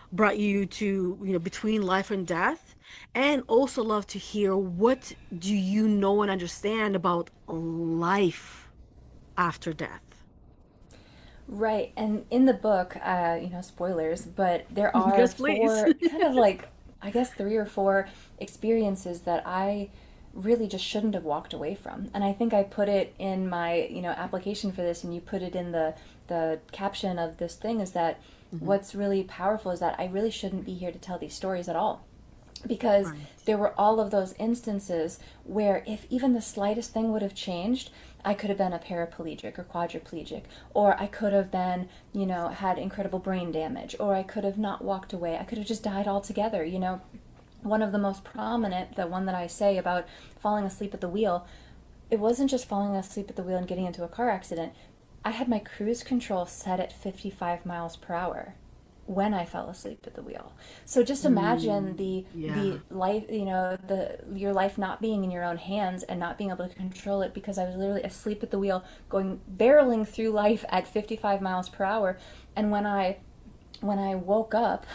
brought you to, between life and death. And also love to hear what do you know and understand about life after death? Right. And in the book, spoilers, but there are Yes, please. four kind of like, I guess, three or four experiences that I really just shouldn't have walked away from. And I think I put it in my, application for this, and you put it in the caption of this thing, is that Mhm. what's really powerful is that I really shouldn't be here to tell these stories at all, because Right. there were all of those instances where if even the slightest thing would have changed, I could have been a paraplegic or quadriplegic, or I could have been, had incredible brain damage, or I could have not walked away. I could have just died altogether. One of the most prominent, the one that I say about falling asleep at the wheel, it wasn't just falling asleep at the wheel and getting into a car accident. I had my cruise control set at 55 miles per hour when I fell asleep at the wheel. So just imagine the Yeah. life, the your life not being in your own hands and not being able to control it, because I was literally asleep at the wheel, going barreling through life at 55 miles per hour. And when I woke up,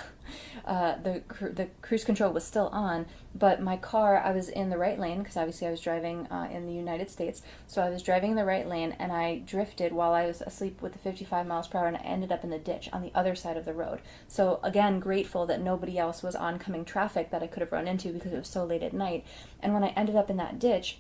the cruise control was still on, but my car, I was in the right lane because obviously I was driving in the United States. So I was driving in the right lane, and I drifted while I was asleep with the 55 miles per hour, and I ended up in the ditch on the other side of the road. So again, grateful that nobody else was oncoming traffic that I could have run into because it was so late at night. And when I ended up in that ditch,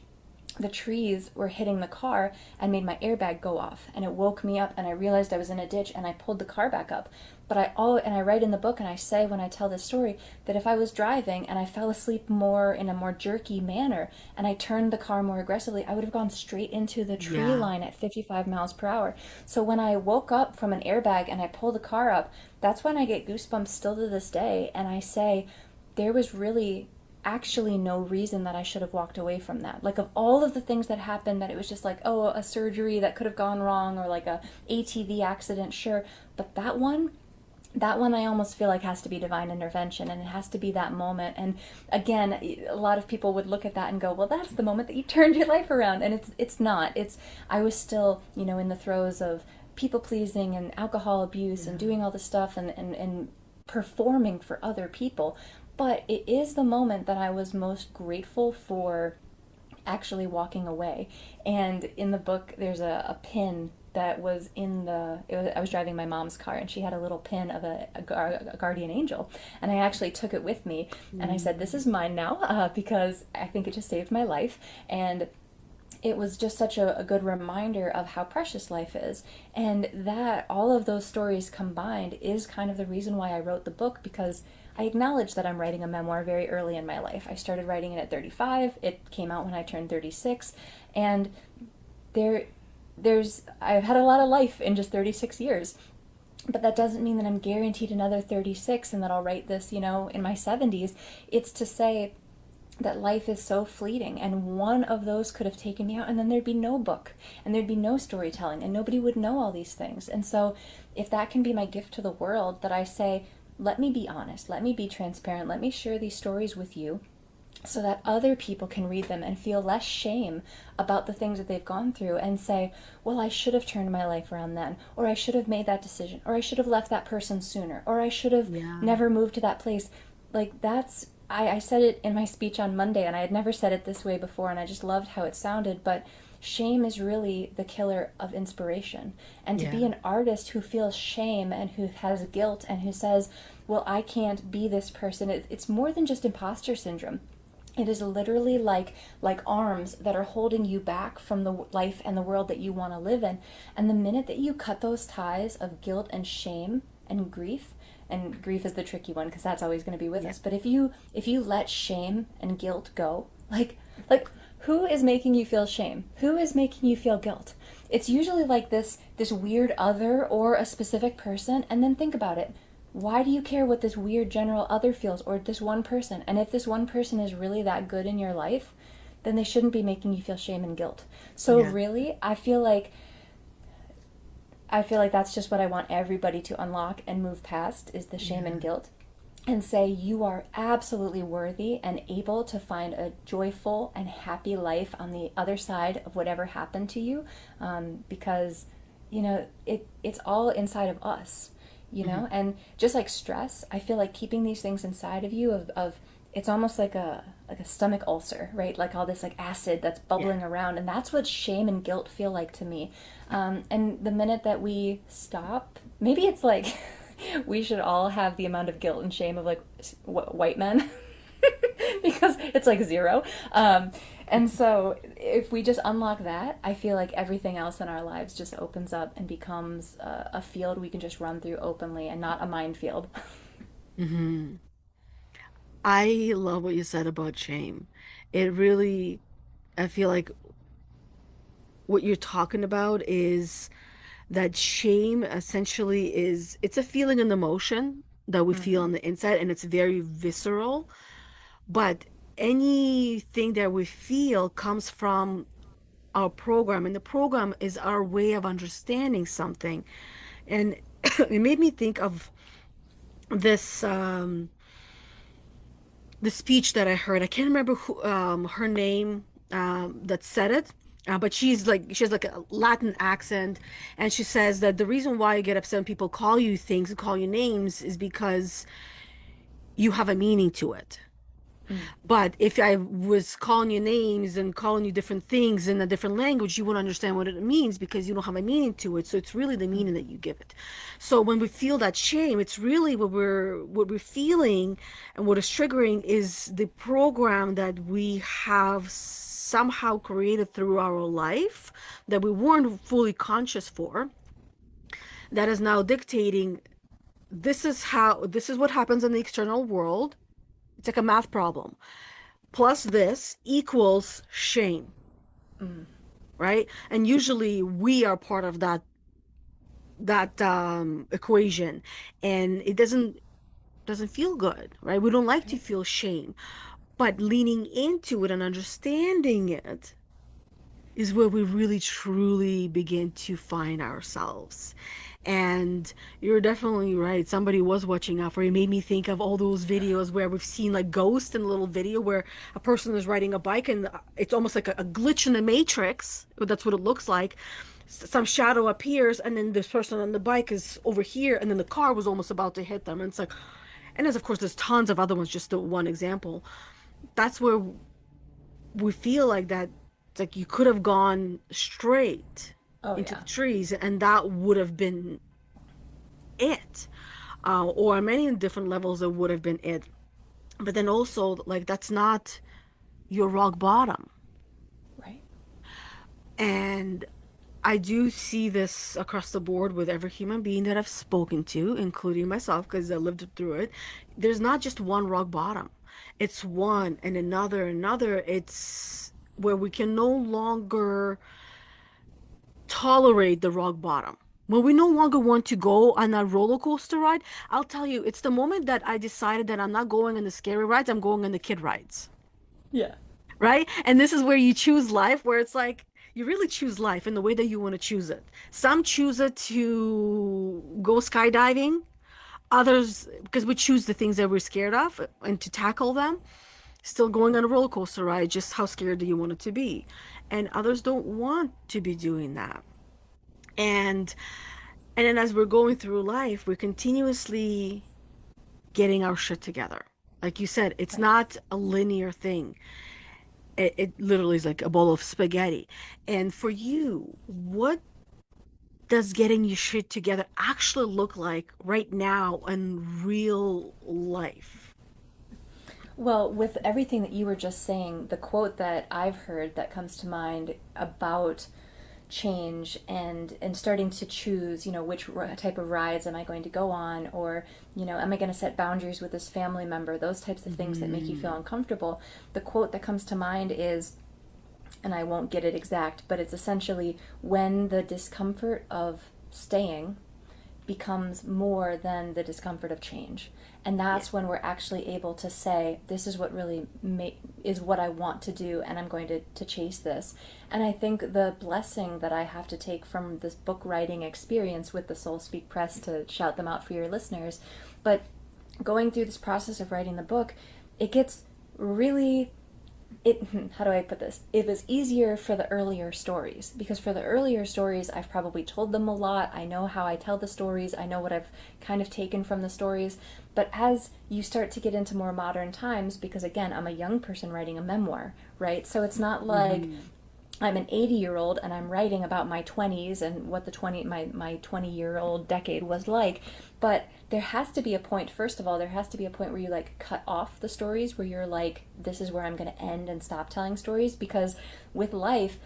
the trees were hitting the car and made my airbag go off, and it woke me up, and I realized I was in a ditch, and I pulled the car back up. But I write in the book, and I say when I tell this story, that if I was driving and I fell asleep more in a more jerky manner and I turned the car more aggressively, I would have gone straight into the tree Yeah. line at 55 miles per hour. So when I woke up from an airbag and I pulled the car up, that's when I get goosebumps still to this day, and I say there was really actually no reason that I should have walked away from that. Like, of all of the things that happened, that it was just like, oh, a surgery that could have gone wrong, or like a ATV accident, sure. But that one I almost feel like has to be divine intervention, and it has to be that moment. And again, a lot of people would look at that and go, well, that's the moment that you turned your life around. And it's not. It's I was still, in the throes of people pleasing and alcohol abuse and Yeah. doing all this stuff, and performing for other people. But it is the moment that I was most grateful for actually walking away. And in the book, there's a pin that was in I was driving my mom's car, and she had a little pin of a guardian angel. And I actually took it with me, and I said, this Mm. is mine now, because I think it just saved my life. And it was just such a good reminder of how precious life is. And that all of those stories combined is kind of the reason why I wrote the book, because I acknowledge that I'm writing a memoir very early in my life. I started writing it at 35. It came out when I turned 36. And there I've had a lot of life in just 36 years. But that doesn't mean that I'm guaranteed another 36 and that I'll write this, in my 70s. It's to say that life is so fleeting, and one of those could have taken me out, and then there'd be no book, and there'd be no storytelling, and nobody would know all these things. And so if that can be my gift to the world, that I say, let me be honest, let me be transparent, let me share these stories with you, so that other people can read them and feel less shame about the things that they've gone through, and say, well, I should have turned my life around then, or I should have made that decision, or I should have left that person sooner, or I should have Yeah. never moved to that place. Like, I said it in my speech on Monday, and I had never said it this way before, and I just loved how it sounded. But shame is really the killer of inspiration. And to be Yeah. an artist who feels shame and who has guilt and who says, well, I can't be this person, it's more than just imposter syndrome. It is literally like arms that are holding you back from the life and the world that you want to live in. And the minute that you cut those ties of guilt and shame and grief is the tricky one because that's always going to be with Yeah. us. But if you let shame and guilt go, like who is making you feel shame? Who is making you feel guilt? It's usually like this weird other or a specific person. And then think about it. Why do you care what this weird general other feels or this one person? And if this one person is really that good in your life, then they shouldn't be making you feel shame and guilt. So Yeah. really, I feel like that's just what I want everybody to unlock and move past is the shame and Yeah. guilt and say you are absolutely worthy and able to find a joyful and happy life on the other side of whatever happened to you, because it's all inside of us, Hmm. and just like stress, I feel like keeping these things inside of you of it's almost like a stomach ulcer, right? Like all this like acid that's Yeah. bubbling around, and that's what shame and guilt feel like to me. And the minute that we stop, maybe it's like we should all have the amount of guilt and shame of like white men because it's like zero. And so if we just unlock that, I feel like everything else in our lives just opens up and becomes a field we can just run through openly and not a minefield. Hmm. I love what you said about shame. It really, I feel like what you're talking about is that shame essentially is it's a feeling and emotion that we feel Mm-hmm. on the inside, and it's very visceral. But anything that we feel comes from our program, and the program is our way of understanding something. And it made me think of this the speech that I heard. I can't remember who her name that said it. But she has like a Latin accent, and she says that the reason why you get upset when people call you things and call you names is because you have a meaning to it. Mm. But if I was calling you names and calling you different things in a different language, you wouldn't understand what it means because you don't have a meaning to it. So it's really the Mm. meaning that you give it. So when we feel that shame, it's really what we're feeling, and what is triggering is the program that we have somehow created through our life that we weren't fully conscious for, that is now dictating this is what happens in the external world. It's like a math problem. Plus this equals shame, Mm. right? And usually we are part of that equation, and it doesn't feel good, right? We don't like to Right. feel shame, but leaning into it and understanding it is where we really truly begin to find ourselves. And you're definitely right. Somebody was watching out for you. It made me think of all those videos where we've seen like ghosts in a little video where a person is riding a bike, and it's almost like a glitch in the matrix. That's what it looks like. Some shadow appears, and then this person on the bike is over here, and then the car was almost about to hit them. And it's like, and there's of course there's tons of other ones, just the one example. That's where we feel like that. It's like you could have gone straight Oh into yeah. the trees, and that would have been it. Or on many different levels, it would have been it. But then also, like, that's not your rock bottom. Right. And I do see this across the board with every human being that I've spoken to, including myself, because I lived through it. There's not just one rock bottom, it's one and another, another. It's where we can no longer tolerate the rock bottom. When we no longer want to go on that roller coaster ride, I'll tell you, it's the moment that I decided that I'm not going on the scary rides, I'm going on the kid rides, Yeah. right? And this is where you choose life, where it's like you really choose life in the way that you want to choose it. Some choose it to go skydiving, others, because we choose the things that we're scared of and to tackle them, still going on a roller coaster ride, just how scared do you want it to be? And others don't want to be doing that. And And then as we're going through life, we're continuously getting our shit together. Like you said, it's Right. not a linear thing. It literally is like a bowl of spaghetti. And for you, what does getting your shit together actually look like right now in real life? Well, with everything that you were just saying, the quote that I've heard that comes to mind about change and starting to choose, which type of rides am I going to go on, or am I going to set boundaries with this family member, those types of things that make you feel Mm, uncomfortable. The quote that comes to mind is, and I won't get it exact, but it's essentially, when the discomfort of staying becomes more than the discomfort of change. And yeah. that's when we're actually able to say, this is what really is what I want to do, and I'm going to chase this. And I think the blessing that I have to take from this book writing experience with the Soul Speak Press, to shout them out for your listeners, but going through this process of writing the book, it gets really, it how do I put this? It was easier for the earlier stories, because for the earlier stories I've probably told them a lot. I know how I tell the stories. I know what I've kind of taken from the stories. But as you start to get into more modern times, because again, I'm a young person writing a memoir, right? So it's not like Hmm. I'm an 80-year-old and I'm writing about my 20s and what my 20-year-old decade was like. But there has to be a point, first of all, there has to be a point where you like cut off the stories, where you're like, this is where I'm going to end and stop telling stories. Because with life,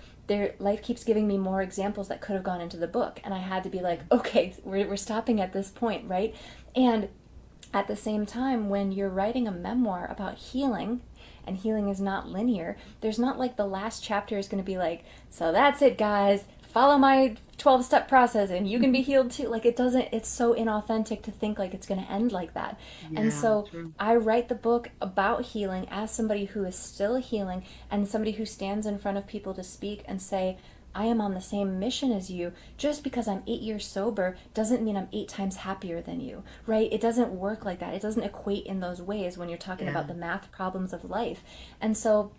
life keeps giving me more examples that could have gone into the book, and I had to be like, okay, we're stopping at this point, right? And at the same time, when you're writing a memoir about healing, and healing is not linear, there's not like the last chapter is going to be like, so that's it, guys, follow my 12-step process and you can be healed too. Like, it doesn't, it's so inauthentic to think like it's going to end like that. And Yeah, so true. I write the book about healing as somebody who is still healing, and somebody who stands in front of people to speak and say, I am on the same mission as you. Just because I'm 8 years sober doesn't mean I'm 8 times happier than you, right? It doesn't work like that. It doesn't equate in those ways when you're talking Yeah. about the math problems of life. And so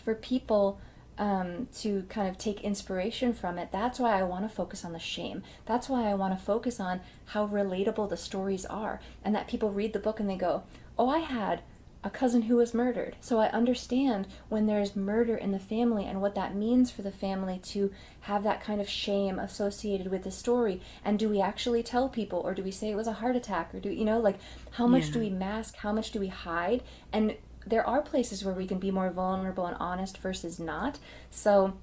for people to kind of take inspiration from it, that's why I want to focus on the shame. That's why I want to focus on how relatable the stories are, and that people read the book and they go, oh, I had a cousin who was murdered. So I understand when there's murder in the family and what that means for the family to have that kind of shame associated with the story. And do we actually tell people, or do we say it was a heart attack, or like, how much do Yeah. we mask? How much do we hide? And there are places where we can be more vulnerable and honest versus not. So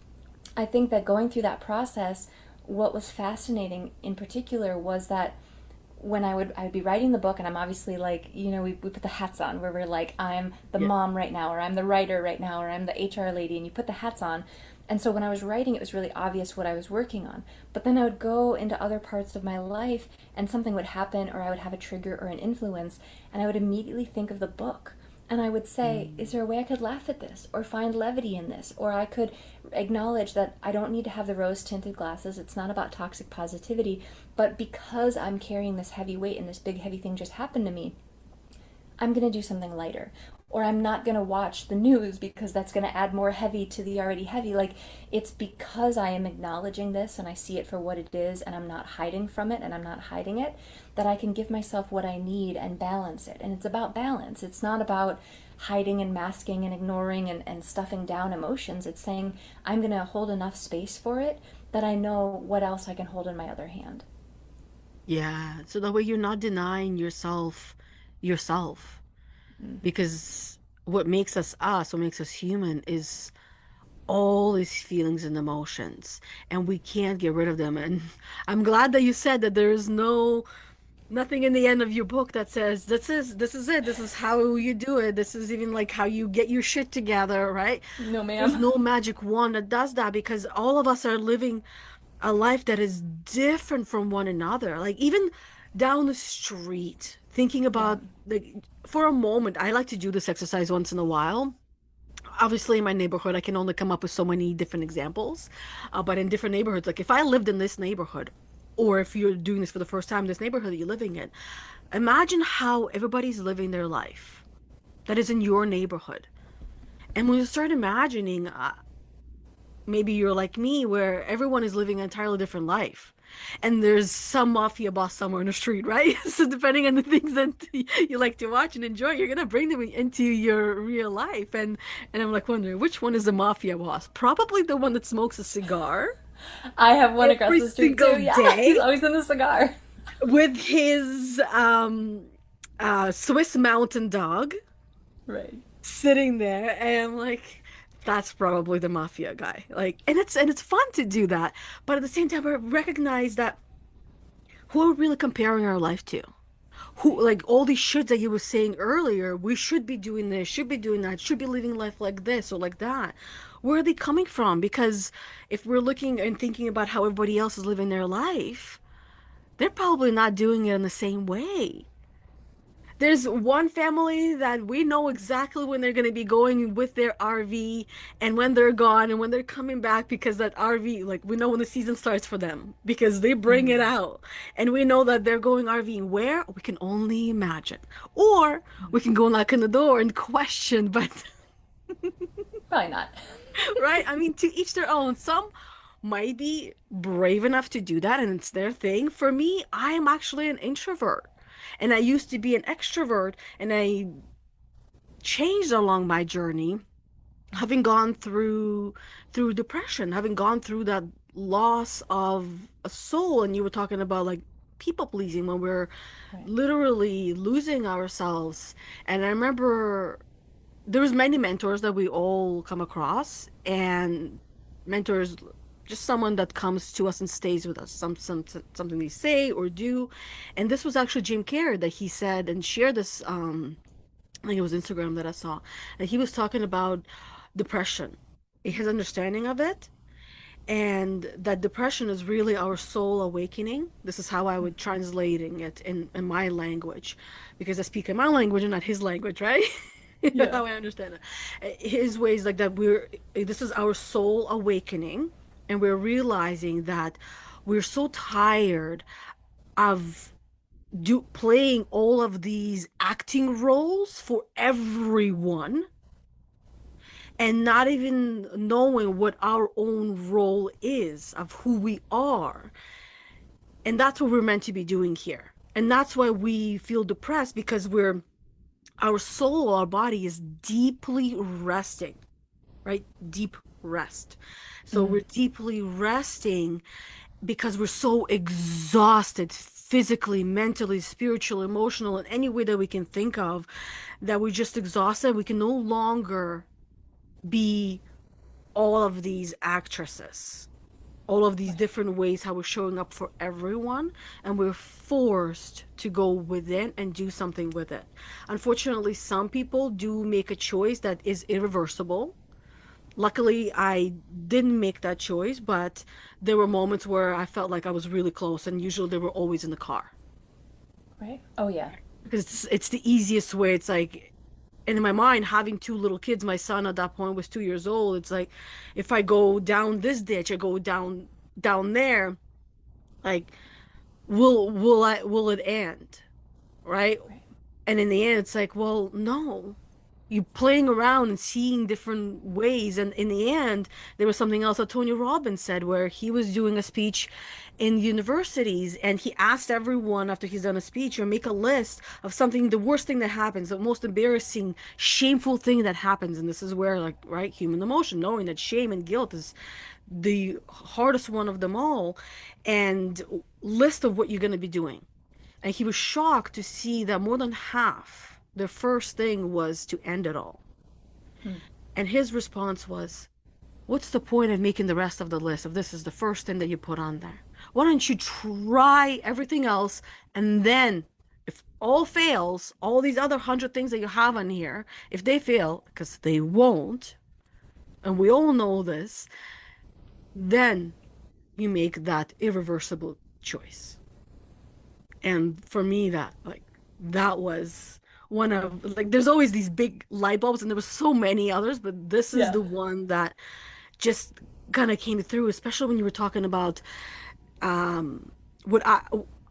I think that going through that process, what was fascinating in particular was that when I'd be writing the book, and I'm obviously like, we put the hats on, where we're like, I'm the Yeah. mom right now, or I'm the writer right now, or I'm the HR lady, and you put the hats on. And so when I was writing, it was really obvious what I was working on. But then I would go into other parts of my life, and something would happen, or I would have a trigger or an influence, and I would immediately think of the book. And I would say, is Mm. there a way I could laugh at this or find levity in this? Or I could acknowledge that I don't need to have the rose tinted glasses. It's not about toxic positivity. But because I'm carrying this heavy weight and this big heavy thing just happened to me, I'm going to do something lighter. Or I'm not going to watch the news because that's going to add more heavy to the already heavy. Like, it's because I am acknowledging this and I see it for what it is, and I'm not hiding from it and I'm not hiding it, that I can give myself what I need and balance it. And it's about balance. It's not about hiding and masking and ignoring and stuffing down emotions. It's saying, I'm going to hold enough space for it that I know what else I can hold in my other hand. Yeah. So that way you're not denying yourself. Mm. Because what makes us us, what makes us human is all these feelings and emotions. And we can't get rid of them. And I'm glad that you said that there is nothing in the end of your book that says this is it, this is how you do it, this is even like how you get your shit together, right? No, There's ma'am. no magic wand that does that, because all of us are living a life that is different from one another. Like even down the street, thinking Yeah. about, like, for a moment, I like to do this exercise once in a while. Obviously, in my neighborhood, I can only come up with so many different examples. But in different neighborhoods, like if I lived in this neighborhood, or if you're doing this for the first time, this neighborhood that you're living in, imagine how everybody's living their life that is in your neighborhood. And when you start imagining, maybe you're like me, where everyone is living an entirely different life. And there's some mafia boss somewhere in the street, right? So depending on the things that you like to watch and enjoy, you're gonna bring them into your real life. And I'm like wondering which one is the mafia boss? Probably the one that smokes a cigar I have one across every the street too. single Yeah, he's day always in the cigar. with his Swiss Mountain Dog Right. sitting there, and I'm like, that's probably the mafia guy. Like, and it's fun to do that, but at the same time, I recognize that who are we really comparing our life to? Who, Right. like all these shoulds that you were saying earlier, we should be doing this, should be doing that, should be living life like this or like that. Where are they coming from? Because if we're looking and thinking about how everybody else is living their life, they're probably not doing it in the same way. There's one family that we know exactly when they're going to be going with their RV and when they're gone and when they're coming back because that RV, like we know when the season starts for them because they bring it Mm. out. And we know that they're going RVing where we can only imagine. Or we can go knock on the door and question, but Probably not. right? I mean, to each their own. Some might be brave enough to do that and it's their thing. For me, I am actually an introvert. And I used to be an extrovert and I changed along my journey, having gone through depression, having gone through that loss of a soul. And you were talking about like people pleasing when we're Right. literally losing ourselves. And I remember there was many mentors that we all come across, and mentors just someone that comes to us and stays with us, something they say or do. And this was actually Jim Carrey that he said and shared this, I think it was Instagram that I saw, and he was talking about depression, his understanding of it, and that depression is really our soul awakening. This is how I would translating it in my language, because I speak in my language and not his language, right? Yeah. How I understand it. His ways like that this is our soul awakening, and we're realizing that we're so tired of playing all of these acting roles for everyone and not even knowing what our own role is of who we are. And that's what we're meant to be doing here. And that's why we feel depressed, because our soul, our body is deeply resting, right? Deep rest. So Mm. we're deeply resting because we're so exhausted physically, mentally, spiritually, emotional, in any way that we can think of, that we're just exhausted. We can no longer be all of these actresses, all of these Right. different ways how we're showing up for everyone, and we're forced to go within and do something with it. Unfortunately, some people do make a choice that is irreversible. Luckily, I didn't make that choice, but there were moments where I felt like I was really close, and usually they were always in the car Right. Oh yeah. because it's the easiest way. It's like, and in my mind, having two little kids, my son at that point was 2 years old. It's like, if I go down this ditch, I go down there, like, will it end, right? Right. And in the end, it's like, well, no. You playing around and seeing different ways. And in the end, there was something else that Tony Robbins said, where he was doing a speech in universities and he asked everyone after he's done a speech or make a list of something, the worst thing that happens, the most embarrassing, shameful thing that happens. And this is where, like, right, human emotion, knowing that shame and guilt is the hardest one of them all, and list of what you're going to be doing. And he was shocked to see that more than half, the first thing was to end it all. Mm. And his response was, what's the point of making the rest of the list if this is the first thing that you put on there? Why don't you try everything else? And then, if all fails, all these other 100 things that you have on here, if they fail, because they won't, and we all know this, then you make that irreversible choice. And for me, that was one of, like, there's always these big light bulbs and there was so many others, but this is Yeah. the one that just kind of came through, especially when you were talking about um what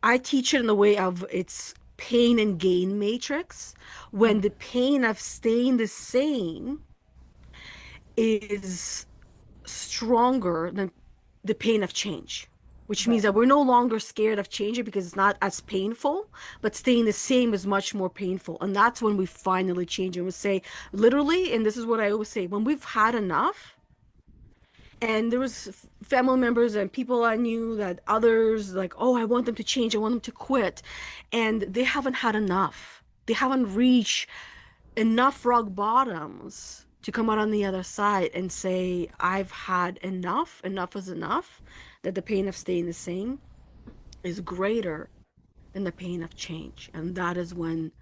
I teach it in the way of its pain and gain matrix, when Mm. the pain of staying the same is stronger than the pain of change, which means Right. that we're no longer scared of changing because it's not as painful, but staying the same is much more painful. And that's when we finally change and we say, literally, and this is what I always say, when we've had enough, and there was family members and people I knew that others like, oh, I want them to change, I want them to quit, and they haven't had enough. They haven't reached enough rock bottoms to come out on the other side and say, I've had enough, enough is enough, that the pain of staying the same is greater than the pain of change. And that is when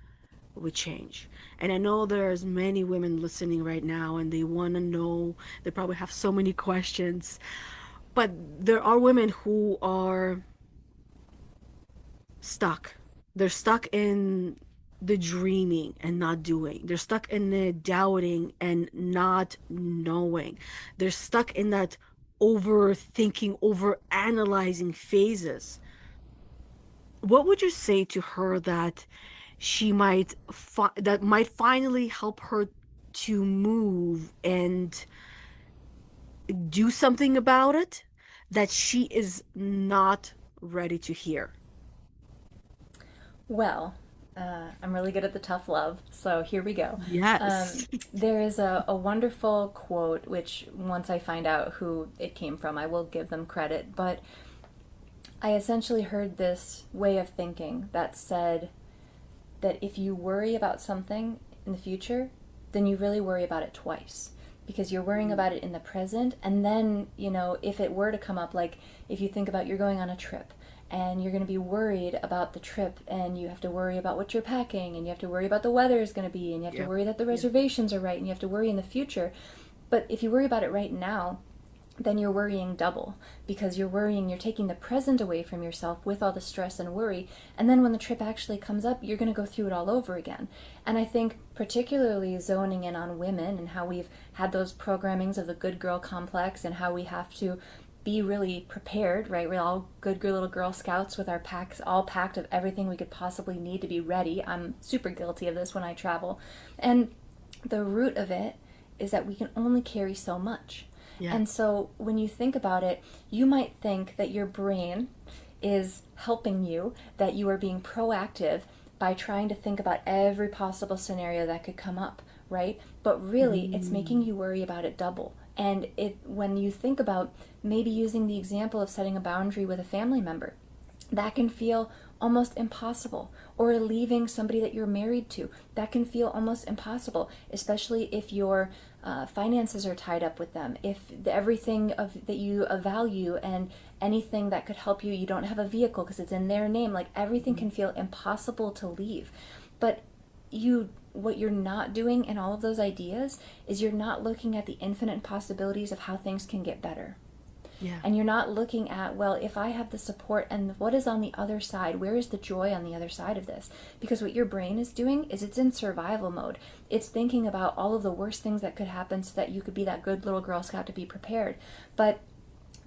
we change. And I know there's many women listening right now and they want to know, they probably have so many questions, but there are women who are stuck. They're stuck in the dreaming and not doing. They're stuck in the doubting and not knowing. They're stuck in that overthinking, over analyzing phases. What would you say to her that that might finally help her to move and do something about it that she is not ready to hear? Well, I'm really good at the tough love, so here we go. Yes. There is a wonderful quote, which once I find out who it came from, I will give them credit, but I essentially heard this way of thinking that said that if you worry about something in the future, then you really worry about it twice because you're worrying about it in the present. And then, if it were to come up, like if you think about you're going on a trip and you're going to be worried about the trip and you have to worry about what you're packing and you have to worry about the weather is going to be and you have to Yep. worry that the Yep. reservations are right and you have to worry in the future. But if you worry about it right now, then you're worrying double because you're taking the present away from yourself with all the stress and worry. And then when the trip actually comes up, you're going to go through it all over again. And I think, particularly zoning in on women and how we've had those programmings of the good girl complex and how we have to be really prepared, right? We're all good little Girl Scouts with our packs all packed of everything we could possibly need to be ready. I'm super guilty of this when I travel. And the root of it is that we can only carry so much. Yeah. And so when you think about it, you might think that your brain is helping you, that you are being proactive by trying to think about every possible scenario that could come up, right? But really, it's making Mm. you worry about it double. And when you think about maybe using the example of setting a boundary with a family member, that can feel almost impossible. Or leaving somebody that you're married to, that can feel almost impossible, especially if your finances are tied up with them, if everything that you value and anything that could help you, you don't have a vehicle because it's in their name, like everything can feel impossible to leave. But what you're not doing in all of those ideas is you're not looking at the infinite possibilities of how things can get better. Yeah. And you're not looking at, well, if I have the support and what is on the other side, where is the joy on the other side of this? Because what your brain is doing is it's in survival mode. It's thinking about all of the worst things that could happen so that you could be that good little Girl Scout to be prepared. But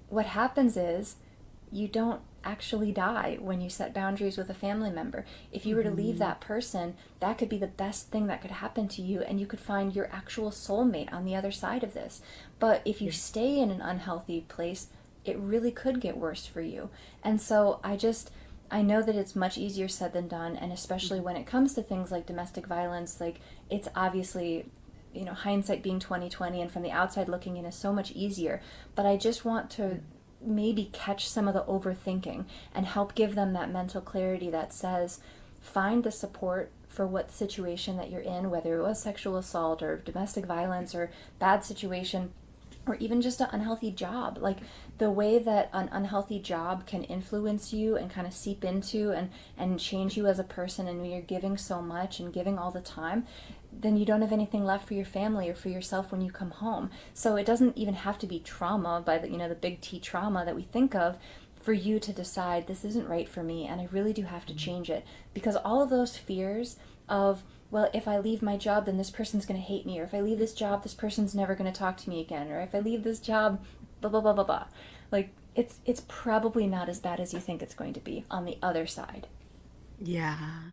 what happens is you don't actually die when you set boundaries with a family member. If you were to leave Mhm. that person, that could be the best thing that could happen to you, and you could find your actual soulmate on the other side of this. But if you Yeah. stay in an unhealthy place, it really could get worse for you. And so I know that it's much easier said than done, and especially when it comes to things like domestic violence, like it's obviously, hindsight being 2020 and from the outside looking in is so much easier. But I just want to maybe catch some of the overthinking and help give them that mental clarity that says, find the support for what situation that you're in, whether it was sexual assault or domestic violence or bad situation, or even just an unhealthy job. Like the way that an unhealthy job can influence you and kind of seep into and change you as a person, and when you're giving so much and giving all the time, then you don't have anything left for your family or for yourself when you come home. So it doesn't even have to be trauma by the big T trauma that we think of for you to decide this isn't right for me and I really do have to change it. Because all of those fears of, well, if I leave my job, then this person's going to hate me, or if I leave this job, this person's never going to talk to me again, or if I leave this job, blah blah blah blah blah. Like it's probably not as bad as you think it's going to be on the other side. Yeah.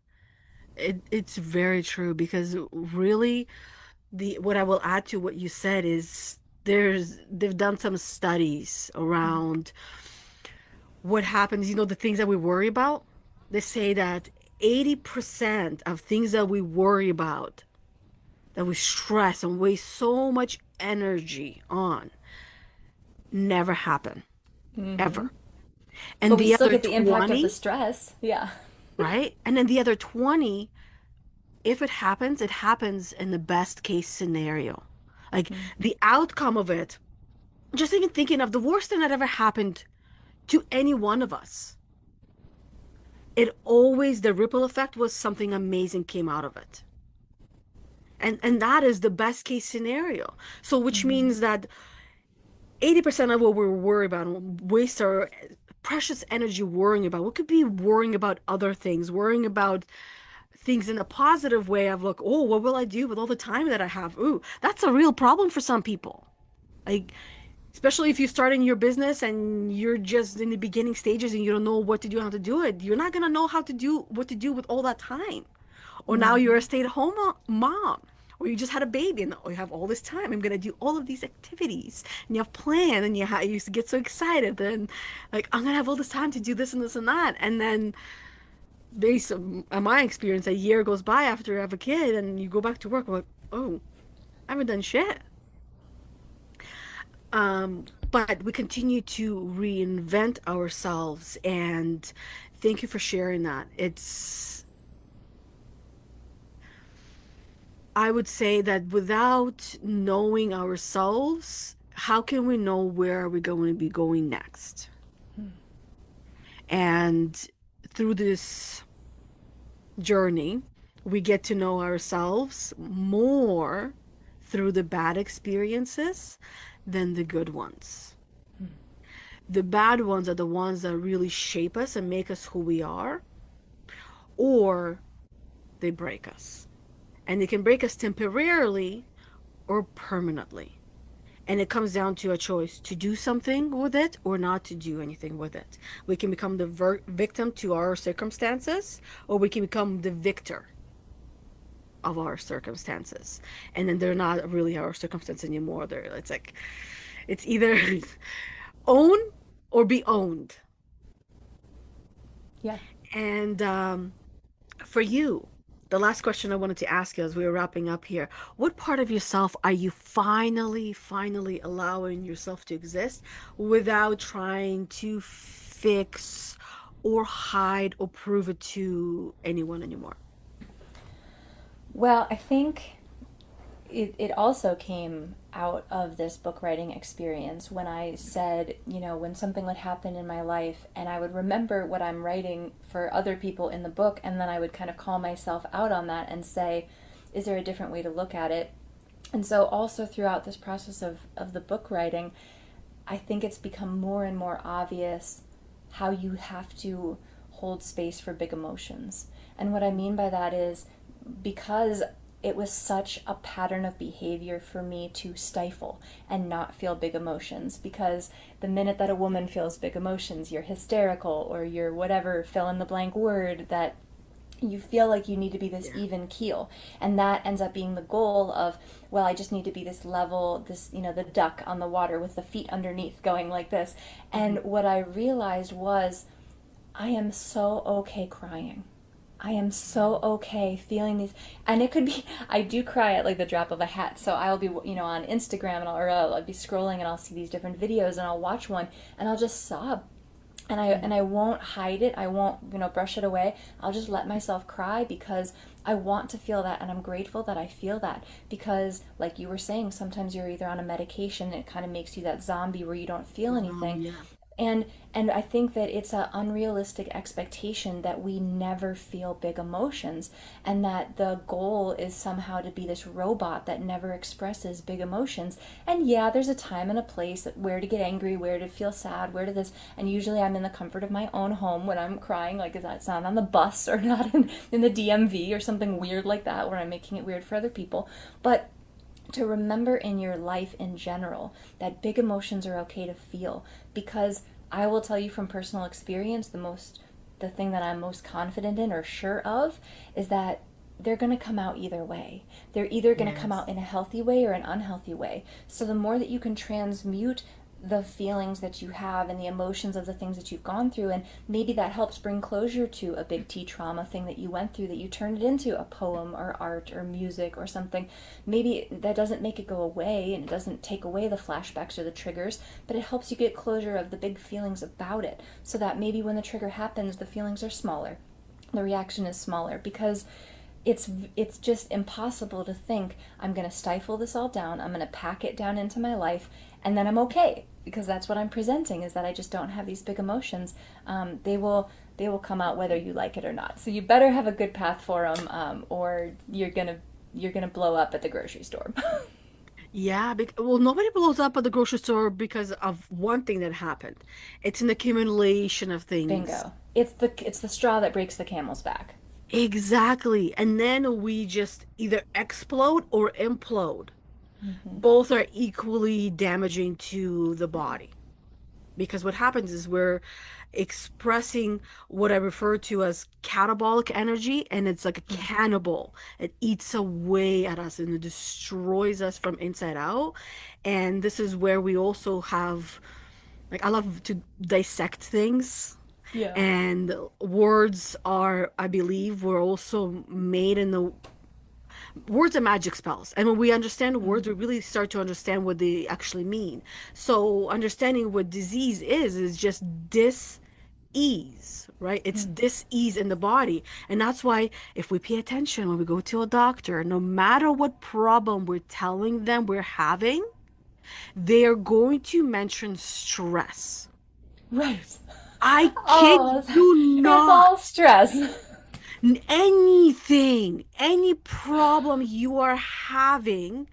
It's very true because really the what I will add to what you said is They've done some studies around what happens, the things that we worry about. They say that 80% of things that we worry about, that we stress and waste so much energy on, never happen, Mm-hmm. ever. And But we the still other get the impact of the 20, stress. Yeah. right? And then the other 20, if it happens in the best case scenario. Like Mm. the outcome of it, just even thinking of the worst thing that ever happened to any one of us, the ripple effect was something amazing came out of it. And that is the best case scenario. So which Mm-hmm. means that 80% of what we're worried about, waste our precious energy worrying about. We could be worrying about other things, worrying about things in a positive way of like, oh, what will I do with all the time that I have? Ooh, that's a real problem for some people. Like, especially if you're starting your business and you're just in the beginning stages and you don't know what to do, how to do it, you're not gonna know how to do what to do with all that time. Or now you're a Mm-hmm. stay-at-home mom, or you just had a baby and oh, you have all this time. I'm gonna do all of these activities, and you have planned, and you used to get so excited, and like I'm gonna have all this time to do this and this and that, and then based on my experience, a year goes by after you have a kid, and you go back to work, like, oh, I haven't done shit. But we continue to reinvent ourselves, and thank you for sharing that. I would say that without knowing ourselves, how can we know where are we going to be going next? And through this journey, we get to know ourselves more through the bad experiences than the good ones. The bad ones are the ones that really shape us and make us who we are, or they break us. And they can break us temporarily or permanently. And it comes down to a choice to do something with it or not to do anything with it. We can become the victim to our circumstances, or we can become the victor of our circumstances. And then they're not really our circumstance anymore. It's like, it's either own or be owned. Yeah. And for you, the last question I wanted to ask you as we were wrapping up here, what part of yourself are you finally allowing yourself to exist without trying to fix or hide or prove it to anyone anymore? Well, I think it also came out of this book writing experience when I said, when something would happen in my life and I would remember what I'm writing for other people in the book, and then I would kind of call myself out on that and say, is there a different way to look at it? And so, also throughout this process of the book writing, I think it's become more and more obvious how you have to hold space for big emotions. And what I mean by that is because it was such a pattern of behavior for me to stifle and not feel big emotions, because the minute that a woman feels big emotions, you're hysterical or you're whatever, fill in the blank word, that you feel like you need to be this Yeah. even keel, and that ends up being the goal of, well, I just need to be this level, this, the duck on the water with the feet underneath going like this. Mhm. And what I realized was, I am so okay crying. I am so okay feeling these, and it could be, I do cry at like the drop of a hat. So I'll be, on Instagram, and I'll be scrolling and I'll see these different videos and I'll watch one and I'll just sob, and I won't hide it. I won't, brush it away. I'll just let myself cry because I want to feel that, and I'm grateful that I feel that, because like you were saying, sometimes you're either on a medication and it kind of makes you that zombie where you don't feel anything. Yeah. And I think that it's an unrealistic expectation that we never feel big emotions, and that the goal is somehow to be this robot that never expresses big emotions. And yeah, there's a time and a place where to get angry, where to feel sad, where to this. And usually I'm in the comfort of my own home when I'm crying, like it's not on the bus or not in the DMV or something weird like that where I'm making it weird for other people. But to remember in your life in general that big emotions are okay to feel, because I will tell you from personal experience, the thing that I'm most confident in or sure of is that they're going to come out either way. They're either going to come Yes. out in a healthy way or an unhealthy way. So the more that you can transmute the feelings that you have and the emotions of the things that you've gone through, and maybe that helps bring closure to a big T trauma thing that you went through, that you turned it into a poem or art or music or something. Maybe that doesn't make it go away and it doesn't take away the flashbacks or the triggers, but it helps you get closure of the big feelings about it, so that maybe when the trigger happens, the feelings are smaller, the reaction is smaller, because it's just impossible to think I'm going to stifle this all down, I'm going to pack it down into my life, and then I'm okay, because that's what I'm presenting, is that I just don't have these big emotions. They will come out whether you like it or not. So you better have a good path for them, or you're gonna blow up at the grocery store. Yeah, well, nobody blows up at the grocery store because of one thing that happened. It's an accumulation of things. Bingo. It's the straw that breaks the camel's back. Exactly. And then we just either explode or implode. Mm-hmm. Both are equally damaging to the body. Because what happens is we're expressing what I refer to as catabolic energy, and it's like a cannibal. It eats away at us and it destroys us from inside out. And this is where we also have, like, I love to dissect things. Yeah. And words are, I believe, were also made in the words are magic spells. And when we understand words, we really start to understand what they actually mean. So understanding what disease is just dis-ease, right? It's dis-ease in the body. And that's why if we pay attention when we go to a doctor, no matter what problem we're telling them we're having, they are going to mention stress. Right. I kid Oh, you it's not. all stress. Anything, any problem you are having,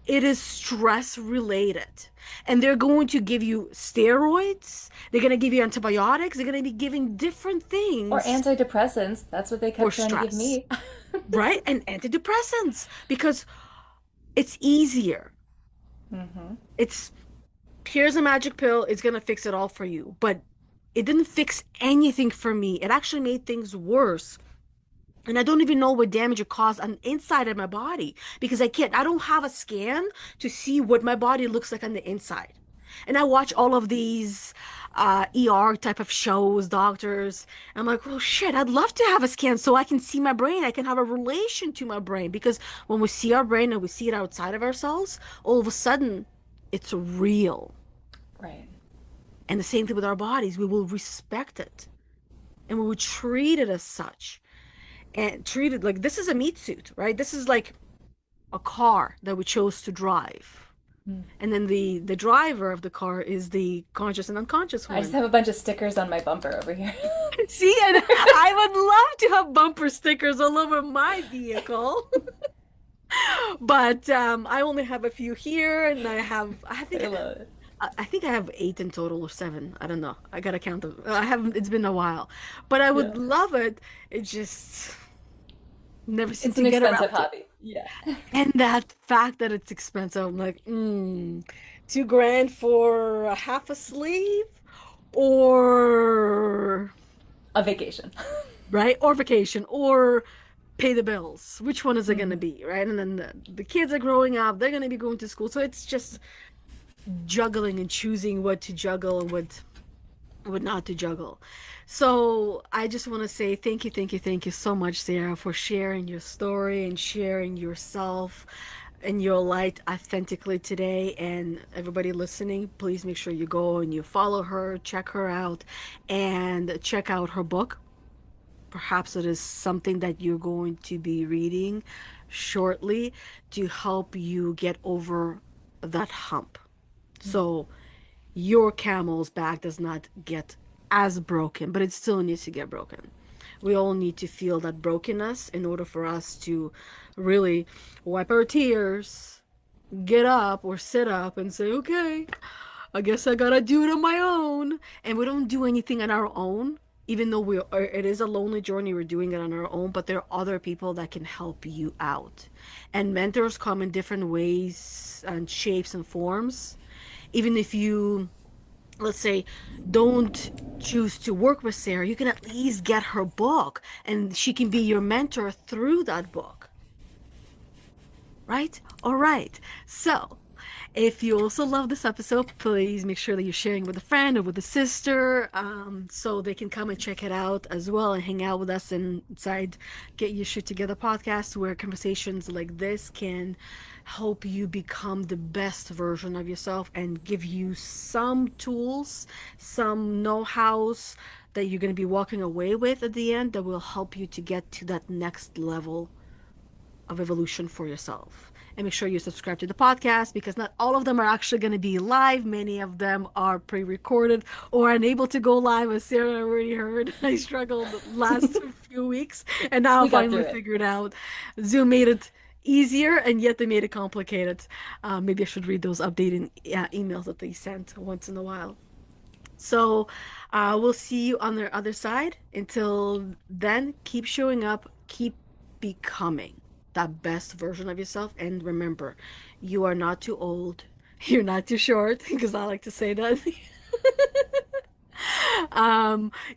it is stress related. And they're going to give you steroids, they're going to give you antibiotics, they're going to be giving different Or things antidepressants. That's what they for kept trying to give stress, me. right? And antidepressants because it's easier. Mm-hmm. It's here's a magic pill, it's going to fix it all for you. But it didn't fix anything for me. It actually made things worse. And I don't even know what damage it caused on the inside of my body because I don't have a scan to see what my body looks like on the inside. And I watch all of these ER type of shows, doctors. I'm like, oh shit, I'd love to have a scan so I can see my brain. I can have a relation to my brain because when we see our brain and we see it outside of ourselves, all of a sudden it's real. Right. And the same thing with our bodies. We will respect it and we will treat it as such and treat it like this is a meat suit, right? This is like a car that we chose to drive. Mm. And then the driver of the car is the conscious and unconscious I just one. have a bunch of stickers on my bumper over here. See, and I would love to have bumper stickers all over my vehicle. But I only have a few here, and I love it. I think I have eight in total or seven. I don't know. I gotta count them. I haven't. It's been a while, but I Yeah. would love it. It just never seem It's to an get expensive around to it. hobby. Yeah. And that fact that it's expensive, I'm like, 2 grand for a half a sleeve, or A vacation. right, or vacation, or pay the bills. Which one is it gonna Mm-hmm. be, right? And then the kids are growing up, they're gonna be going to school, so it's just juggling and choosing what to juggle and what not to juggle. So I just want to say thank you so much, Sarah, for sharing your story and sharing yourself and your light authentically today. And everybody listening, please make sure you go and you follow her, check her out, and check out her book. Perhaps it is something that you're going to be reading shortly to help you get over that hump. So your camel's back does not get as broken, but it still needs to get broken. We all need to feel that brokenness in order for us to really wipe our tears, get up or sit up and say, okay, I guess I gotta do it on my own. And we don't do anything on our own, even though it is a lonely journey, we're doing it on our own, but there are other people that can help you out. And mentors come in different ways and shapes and forms. Even if you let's say, don't choose to work with Sarah, you can at least get her book and she can be your mentor through that book, right? All right. So, if you also love this episode, please make sure that you're sharing with a friend or with a sister, so they can come and check it out as well and hang out with us inside Get Your Shit Together podcast, where conversations like this can help you become the best version of yourself and give you some tools, some know-hows that you're going to be walking away with at the end that will help you to get to that next level of evolution for yourself. And make sure you subscribe to the podcast, because not all of them are actually going to be live. Many of them are pre recorded or unable to go live, as Sarah already heard. I struggled the last few weeks and now We got finally through it. figured out Zoom made it easier and yet they made it complicated. Maybe I should read those updated emails that they sent once in a while. So we'll see you on the other side. Until then, keep showing up, keep becoming that best version of yourself. And remember, you are not too old, you're not too short, because I like to say that.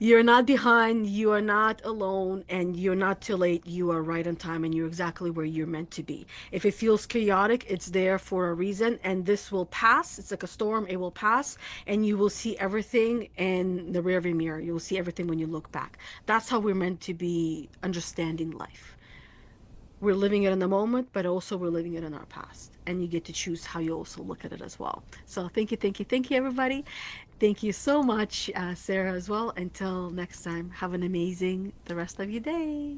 You're not behind, you are not alone, and you're not too late. You are right on time, and you're exactly where you're meant to be. If it feels chaotic, it's there for a reason, and this will pass. It's like a storm, it will pass, and you will see everything in the rearview mirror. You will see everything when you look back. That's how we're meant to be understanding life. We're living it in the moment, but also we're living it in our past. And you get to choose how you also look at it as well. So thank you, everybody. Thank you so much, Sarah, as well. Until next time, have an amazing the rest of your day.